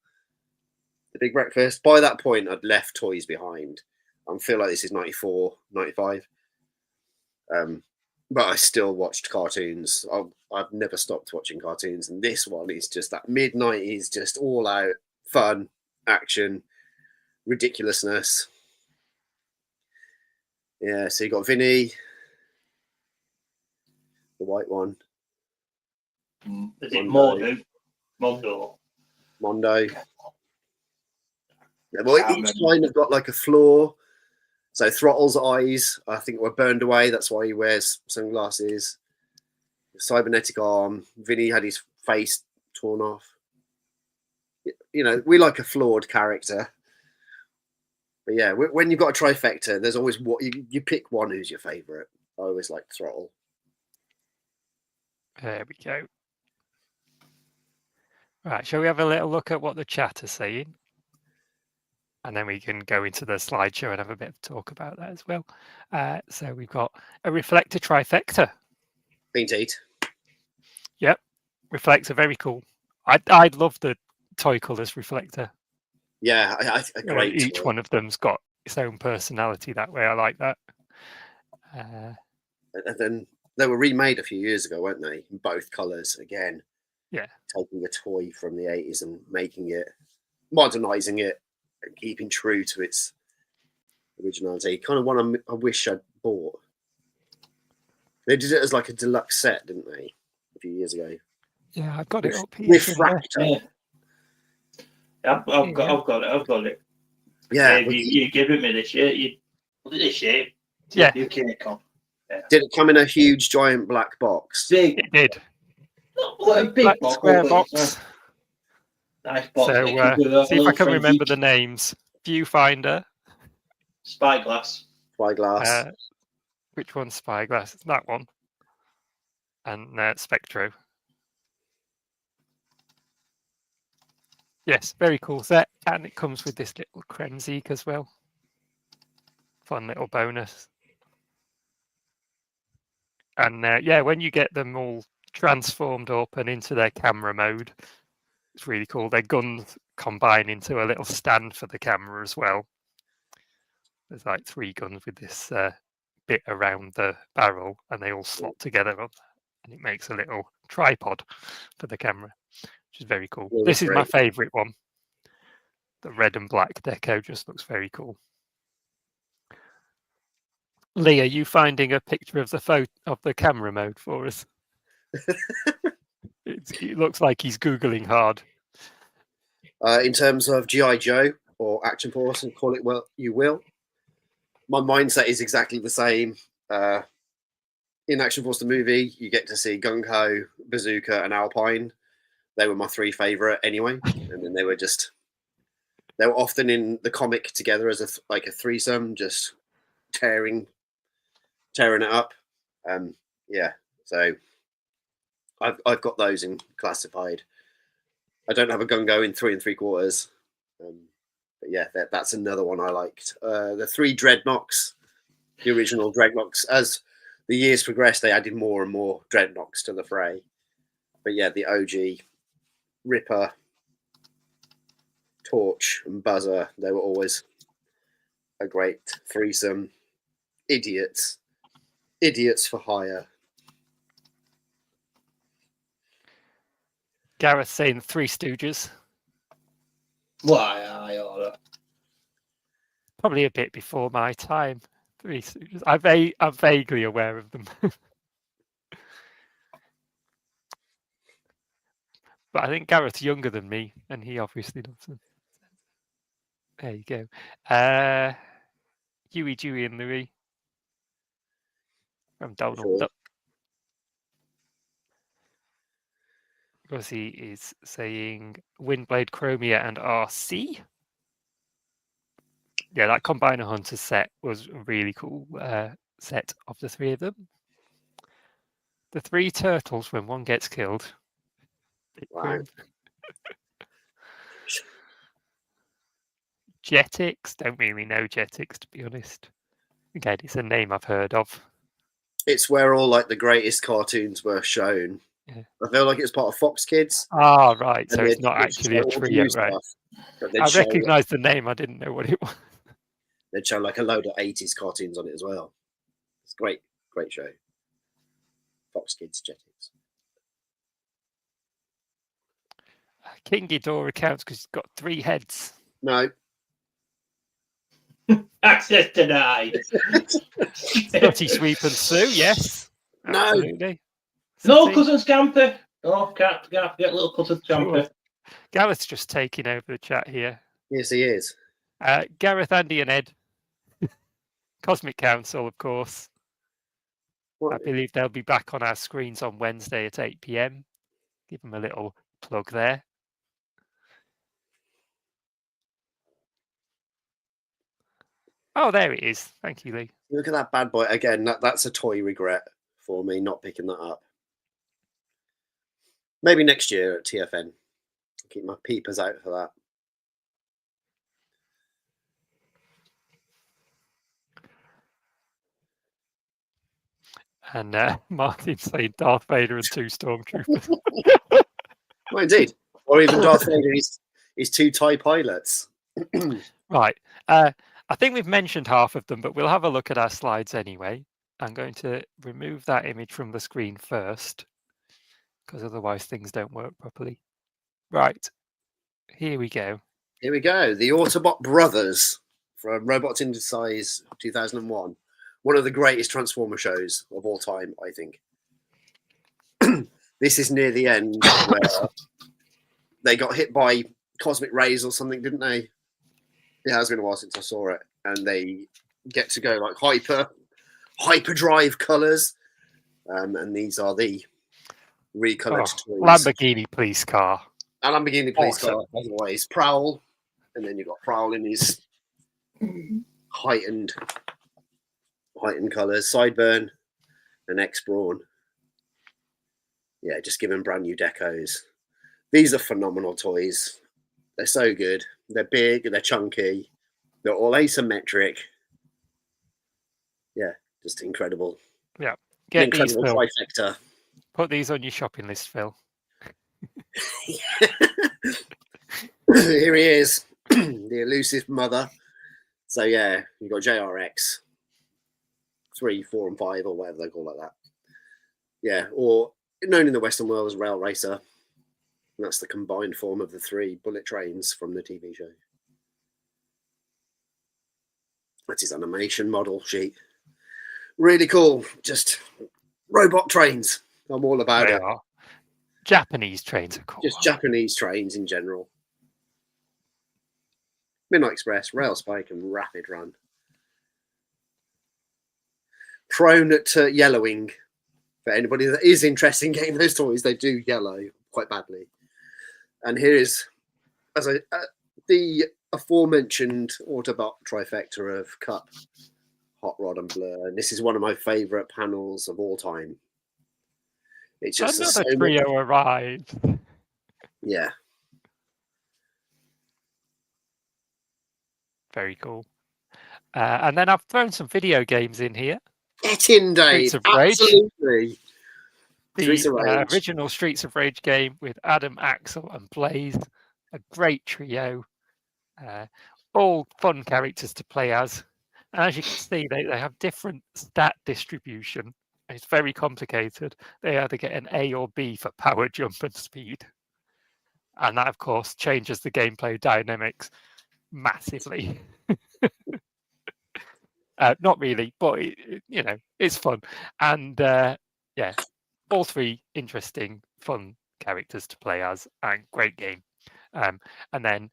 The Big Breakfast. By that point, I'd left toys behind. I feel like this is 94, 95. But I still watched cartoons. I've never stopped watching cartoons. And this one is just that mid-90s, just all out fun, action, ridiculousness. Yeah, so you got Vinny, the white one. Is it Mondo? Mondo. Yeah, well, each line have got like a flaw. So Throttle's eyes, I think, were burned away. That's why he wears sunglasses. Cybernetic arm. Vinny had his face torn off. You know, we like a flawed character. But yeah, when you've got a trifecta, there's always what you pick one who's your favourite. I always liked Throttle. There we go. Right, shall we have a little look at what the chat is saying? And then we can go into the slideshow and have a bit of talk about that as well. So we've got a reflector trifecta. Indeed. Yep, reflector, very cool. I love the toy colours reflector. Yeah, a great Each toy. one of them's got its own personality that way. I like that. And then they were remade a few years ago, weren't they? In both colours again. Yeah. Taking a toy from the 80s and making it, modernising it, and keeping true to its originality. Kind of one I wish I'd bought. They did it as like a deluxe set, didn't they? A few years ago. Yeah, I've got it up here. somewhere. Refractor. Yeah. I've got it. Yeah. You giving me this shit. You look at this shit. Yeah. You can't come. Did it come in a huge, giant black box? Big. It did. What a big Black box. square but box. it's a nice box. So It comes with a see if I little can remember French the names. Viewfinder. spyglass. Spyglass. Which one's Spyglass? It's that one. And Spectro. Yes, very cool set. And it comes with this little Kremzik as well. Fun little bonus. And yeah, when you get them all transformed up and into their camera mode, it's really cool. Their guns combine into a little stand for the camera as well. There's like 3 guns with this bit around the barrel, and they all slot together on, and it makes a little tripod for the camera, which is very cool. Yeah, This is my great. favourite one. The red and black deco just looks very cool. Lee, are you finding a picture of the photo of the camera mode for us? It looks like he's Googling hard. In terms of G.I. Joe or Action Force, and call it what you will, my mindset is exactly the same. In Action Force the movie, you get to see Gung Ho, Bazooka, and Alpine. They were my 3 favourite anyway, and then they were often in the comic together as a threesome, just tearing it up. Yeah, so I've got those in classified. I don't have a Gung Ho in 3 3/4. But yeah, that's another one I liked. The 3 Dreadnoks, the original Dreadnoks. As the years progressed, they added more and more Dreadnoks to the fray. But yeah, the OG Ripper, Torch, and Buzzer, they were always a great threesome. Idiots for hire. Gareth saying 3 Stooges. Why I order? Probably a bit before my time. 3 Stooges. I'm vaguely aware of them. But I think Gareth's younger than me, and he obviously loves them. There you go. Huey, Dewey, and Louie from Donald Sure. Duck. Rosie is saying Windblade, Chromia, and RC. Yeah, that Combiner Hunter set was a really cool set of the 3 of them. The 3 turtles when one gets killed. Bit Wow. grim. Jetix, don't really know Jetix to be honest. Again, it's a name I've heard of. It's where all like the greatest cartoons were shown. Yeah. I feel like it's part of Fox Kids. Ah, right. So and it's they'd- not they'd actually a show all the trio, new right? stuff, but they'd I show, recognise the name. I didn't know what it was. they'd show like a load of 80s cartoons on it as well. It's a great show. Fox Kids, Jetix. King Ghidorah counts because he's got 3 heads. No, Access denied. Scotty, Sweep, and Sue, yes. No. Absolutely. No, City. cousin Scamper. Oh, can't forget little cousin Scamper. Gareth's just taking over the chat here. yes, he is. Gareth, Andy, and Ed. Cosmic Council, of course. I What? believe they'll be back on our screens on Wednesday at 8 p.m. Give them a little plug there. Oh, there it is. Thank you, Lee. Look at that bad boy again. That's a toy regret for me not picking that up. Maybe next year at TFN. Keep my peepers out for that. And Martin saying Darth Vader and 2 stormtroopers. Well, indeed. Or even Darth Vader is 2 TIE pilots. Right. I think we've mentioned half of them, but we'll have a look at our slides anyway. I'm going to remove that image from the screen first, because otherwise things don't work properly. Right. Here we go. Here we go. The Autobot Brothers from Robots in Size 2001. One of the greatest Transformer shows of all time, I think. This is near the end where they got hit by cosmic rays or something, didn't they? Yeah, it's been a while since I saw it. And they get to go like hyperdrive colours. And these are the recoloured toys. Lamborghini police car. A Lamborghini police Awesome. car, as always. Prowl. And then you've got Prowl in his heightened colours. Sideburn and X-Brawn. Yeah, just give them brand new decos. These are phenomenal toys. They're so good. They're big, they're chunky, they're all asymmetric. Yeah, just incredible. Yeah. Get these, Incredible Phil. trifecta. Put these on your shopping list, Phil. Here he is, the elusive mother. So yeah, you've got JRX 3, 4, and 5, or whatever they call like that. Yeah, or known in the Western world as Rail Racer. And that's the combined form of the 3 bullet trains from the TV show. That's his animation model sheet. Really cool. Just robot trains. I'm all about They it. are. Japanese trains are cool. Just Japanese trains in general. Midnight Express, Rail Spike, and Rapid Run. Prone to yellowing. For anybody that is interested in getting those toys, they do yellow quite badly. And here is, the aforementioned Autobot trifecta of Cup, Hot Rod, and Blur. And this is one of my favourite panels of all time. It's just Another trio arrived. Yeah. Very cool. And then I've thrown some video games in here. Get in, Dave. Streets of Rage. Absolutely. Streets of The Rage. original Streets of Rage game with Adam, Axel, and Blaze. A great trio. All fun characters to play as. And as you can see, they have different stat distribution. It's very complicated. They either get an A or B for power, jump, and speed. And that, of course, changes the gameplay dynamics massively. Not really, but it's fun. And yeah, all 3 interesting, fun characters to play as, and great game. And then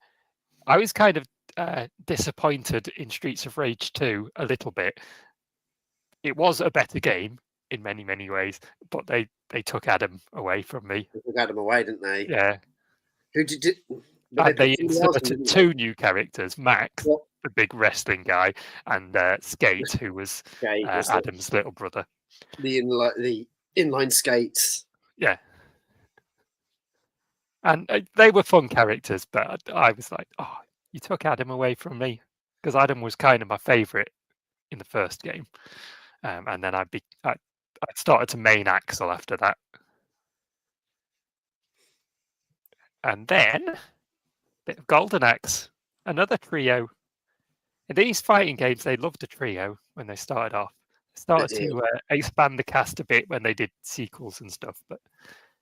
I was kind of disappointed in Streets of Rage 2 a little bit. It was a better game in many, many ways, but they took Adam away from me. They took Adam away, didn't they? Yeah. Who did? And they put somebody else in, inserted didn't 2 new characters, Max, What? the big wrestling guy, and Skate, who was Okay, was the- Adam's little brother. the inline skates. Yeah. And they were fun characters, but I was like, oh, you took Adam away from me, because Adam was kind of my favourite in the first game. And then I started to main Axel after that. And then a bit of Golden Axe, another trio. In these fighting games, they loved a trio when they started off. They started They to expand the cast a bit when they did sequels and stuff. But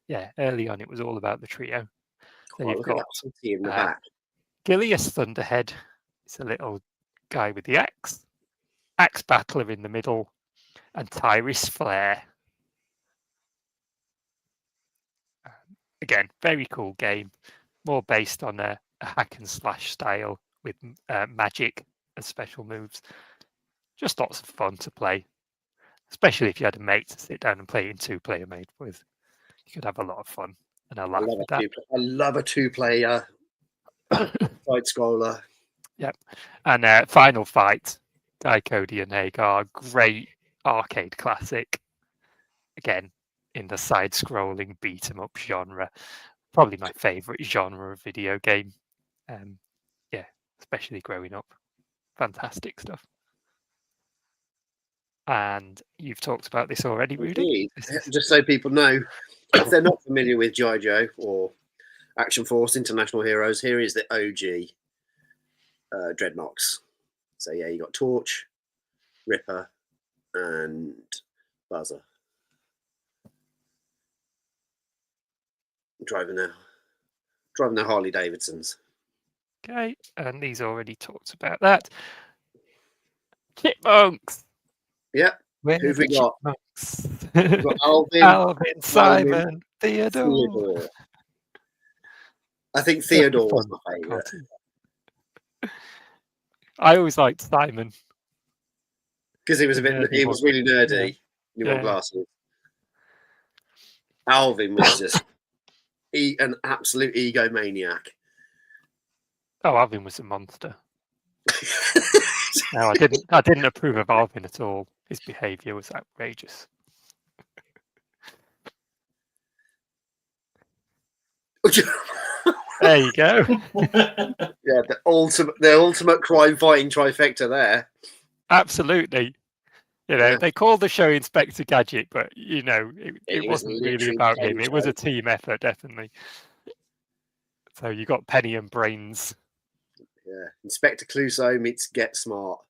yeah, early on, it was all about the trio. So Oh, you've look at got that city in the uh, back. Gilius Thunderhead. It's a little guy with the axe. Axe Battler in the middle. And Tyrus Flare. Again, very cool game. More based on a hack and slash style with magic and special moves. Just lots of fun to play. Especially if you had a mate to sit down and play in 2-player mode with. You could have a lot of fun and a laugh with that. I love a 2-player side scroller. Yep. And Final Fight, Guy Cody and Hagar, great arcade classic. Again, in the side-scrolling beat-em-up genre. Probably my favourite genre of video game. Yeah, especially growing up. Fantastic stuff. And you've talked about this already, Rudy. Indeed. This is- Just so people know, if they're not familiar with G.I. Joe or Action Force International Heroes, here is the OG Dreadnoks. So yeah, you got Torch, Ripper, and Buzzer. Driving their Harley Davidsons. Okay, and he's already talked about that. Chipmunks. Yep. Where Who've are we the got? chipmunks? We've got Alvin, Alvin, Simon, Theodore. Theodore. I think Theodore was my Fun favourite. cartoon. I always liked Simon. Because he was a bit, Nerdy he one. was really nerdy. He wore Yeah. glasses. Alvin was just an absolute egomaniac. Oh, Alvin was a monster. No, I didn't approve of Alvin at all. His behaviour was outrageous. There you go. Yeah, the ultimate crime fighting trifecta there. Absolutely. You know, Yeah. they called the show Inspector Gadget, but you know, It it was wasn't really literally about Penny him. It was a Show. team effort, definitely. So you got Penny and Brains. Yeah, Inspector Clouseau meets Get Smart.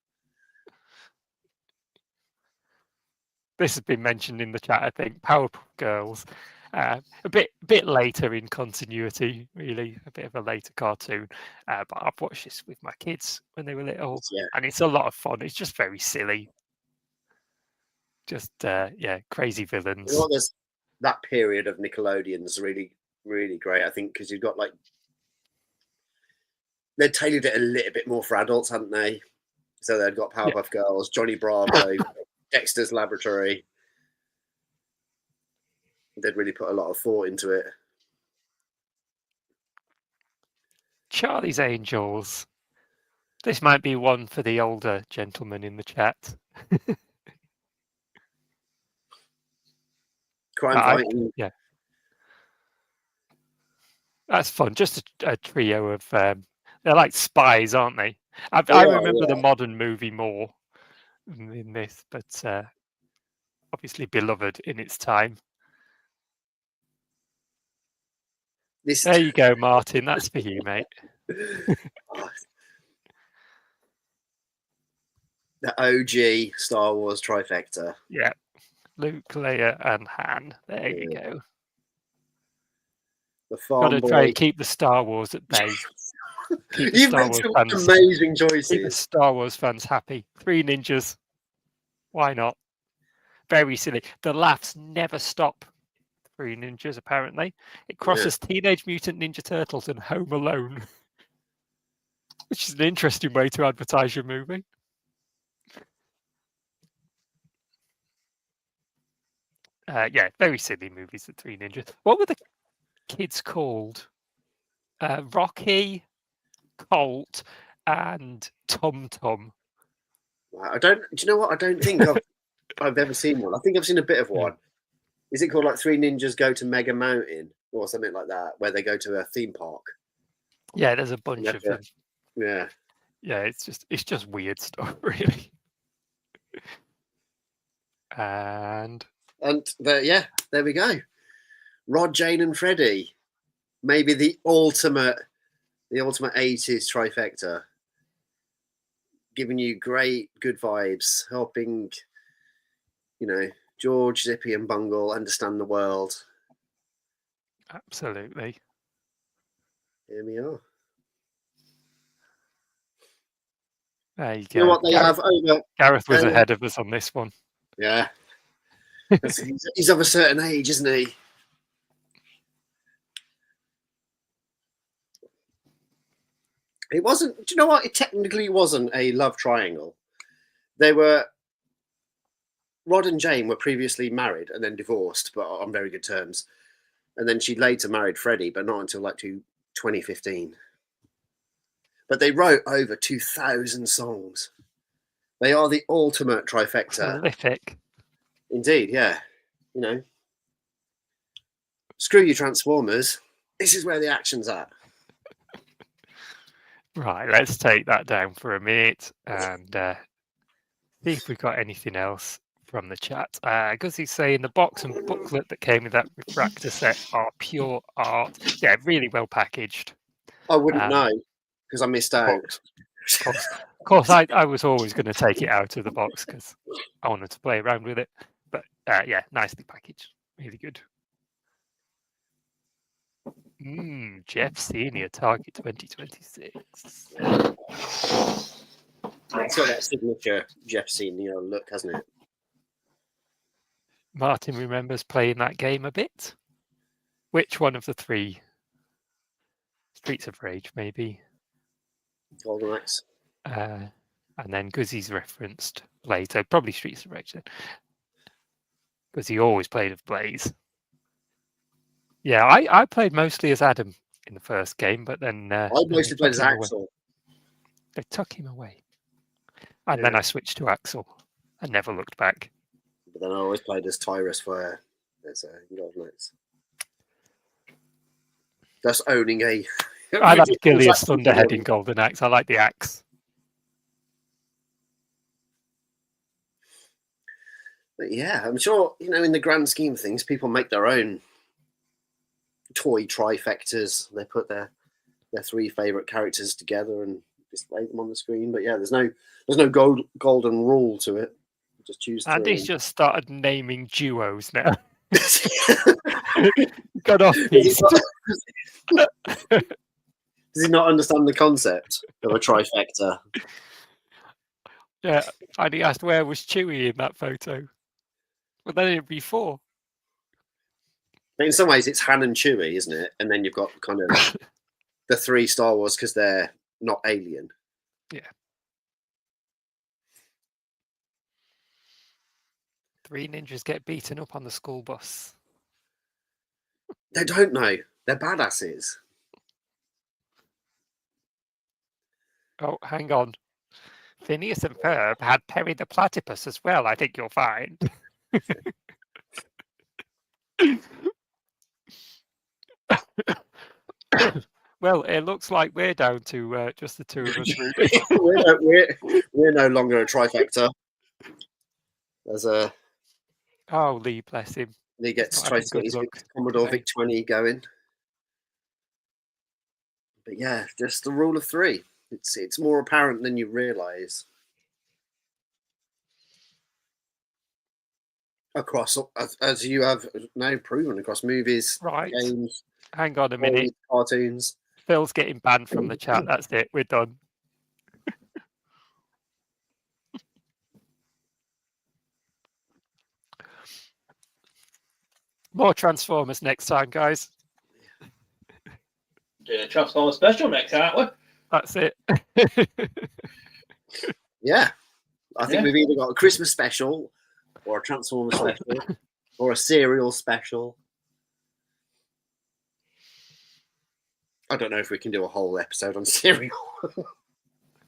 This has been mentioned in the chat, I think. Powerpuff Girls, a bit later in continuity, really, a bit of a later cartoon. But I've watched this with my kids when they were little, Yeah, and it's a lot of fun. It's just very silly. Just crazy villains. you know what, there's that period of Nickelodeon's really, really great. I think because you've got like they tailored it a little bit more for adults, hadn't they? So they'd got Powerpuff Girls, Johnny Bravo, Dexter's Laboratory. They'd really put a lot of thought into it. Charlie's Angels. This might be one for the older gentleman in the chat. Crime fighting. Yeah. That's fun. Just a trio of they're like spies, aren't they? I are, remember the yeah. modern movie more in this, but obviously beloved in its time. This There you go, Martin. That's for you, mate. The OG Star Wars trifecta. Yeah. Luke, Leia, and Han. There you go. The Got farm to try boy. and keep the Star Wars at bay. Keep the You've Star made Wars some fans. amazing Keep the choices. Star Wars fans happy. Three Ninjas. Why not? Very silly. The laughs never stop. Three Ninjas, apparently. It crosses Teenage Mutant Ninja Turtles and Home Alone, which is an interesting way to advertise your movie. Very silly movies, the Three Ninjas. What were the kids called? Rocky, Colt, and Tum Tum. Wow, do you know what? I don't think I've ever seen one. I think I've seen a bit of one. Is it called like Three Ninjas Go to Mega Mountain or something like that, where they go to a theme park? Yeah, there's a bunch of them. Yeah. Yeah, it's just weird stuff, really. And there we go. Rod, Jane, and Freddie. Maybe the ultimate 80s trifecta. Giving you great, good vibes, helping, George, Zippy, and Bungle understand the world. absolutely. Here we are. There you go. You know what they have over? Gareth was ahead of us on this one. Yeah. He's of a certain age, isn't he? It wasn't. Do you know what? It technically wasn't a love triangle. Rod and Jane were previously married and then divorced, but on very good terms. And then she later married Freddie, but not until like 2015. But they wrote over 2,000 songs. They are the ultimate trifecta. Prolific. Indeed, yeah. screw you, Transformers. This is where the action's at. Right, let's take that down for a minute and see if we've got anything else from the chat. Guzzy's saying the box and booklet that came with that refractor set are pure art. Yeah, really well packaged. I wouldn't Um, know because I missed out. Box. Of course, I was always going to take it out of the box because I wanted to play around with it. But yeah, nicely packaged. Really good. Jeff Senior Target 2026. It's got that signature Jeff Senior look, hasn't it? Martin remembers playing that game a bit. Which one of the three? Streets of Rage, maybe. Golden Axe. And then Guzzy's referenced Blaze. So probably Streets of Rage then. Because he always played with Blaze. Yeah, I played mostly as Adam in the first game, but then I mostly played as Axel. They took him away. And then I switched to Axel and never looked back. But then I always played as Tyrus for Golden Axe. Just owning a... I like Gilius Thunderhead in Golden Axe. I like the axe. But yeah, I'm sure, in the grand scheme of things, people make their own toy trifectas. They put their three favourite characters together and display them on the screen. But yeah, there's no golden rule to it. Just choose three. Andy's just started naming duos now. Got off piece. Does he not understand the concept of a trifecta? Yeah, and he asked where was Chewie in that photo. But then it'd be 4. In some ways, it's Han and Chewie, isn't it? And then you've got kind of the 3 Star Wars because they're not alien. Yeah. 3 ninjas get beaten up on the school bus. They don't know. They're badasses. Oh, hang on. Phineas and Ferb had Perry the Platypus as well. I think you'll find. Well, it looks like we're down to just the 2 of us. we're no longer a trifecta. There's a... Oh, Lee, bless him. He gets tries to get his Commodore VIC-20 going. But yeah, just the rule of 3. It's more apparent than you realise. Across, as you have now proven, across movies, games, hang on a minute, cartoons. Phil's getting banned from the chat. That's it. We're done. More Transformers next time, guys. Do a Transformers special next, aren't we? That's it. Yeah. I think we've either got a Christmas special or a Transformers special or a cereal special. I don't know if we can do a whole episode on cereal.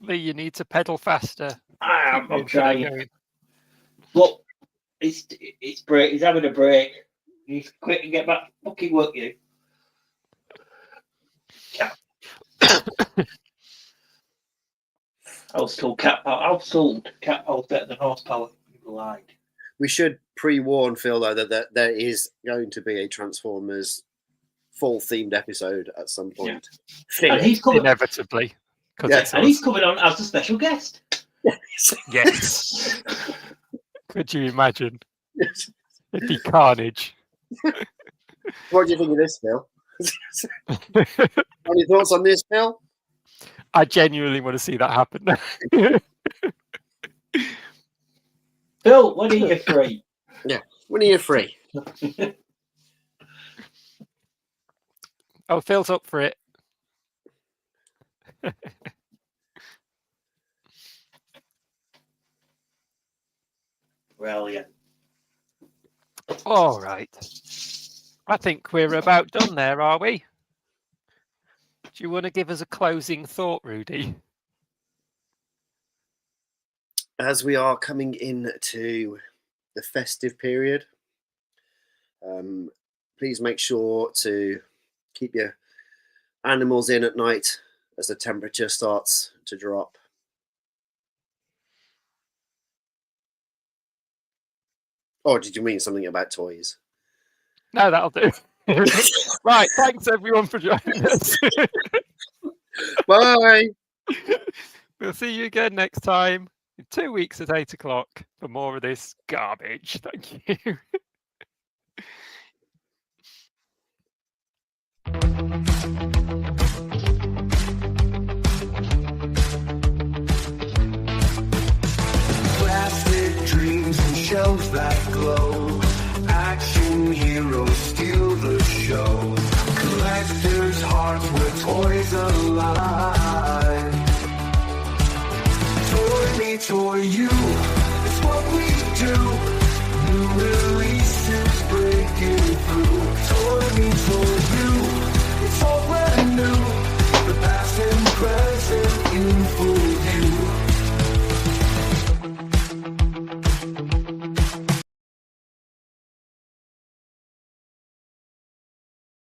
Lee, you need to pedal faster. I'm trying. Look, it's break. He's having a break. He's quick and get back. Fucking work you. Cat. I was told cat power better than horsepower. You lied. We should pre-warn Phil though that there is going to be a Transformers full themed episode at some point. Yeah. And he's coming inevitably. Yes. And he's coming on as a special guest. Yes. Could you imagine? Yes. It'd be carnage. What do you think of this, Phil? Any thoughts on this, Phil? I genuinely want to see that happen. Phil, when are you free? Yeah, when are you free? Oh, Phil's up for it. Brilliant. All right. I think we're about done there, are we? Do you want to give us a closing thought, Rudy? As we are coming into the festive period, please make sure to keep your animals in at night as the temperature starts to drop. Or did you mean something about toys? No, that'll do. Right, thanks everyone for joining us. Bye. We'll see you again next time in 2 weeks at 8 o'clock for more of this garbage. Thank you. Plastic dreams and shells that glow. Action heroes steal the show. Collector's hearts where toys alive. Toy me, toy you. It's what we do. New releases breaking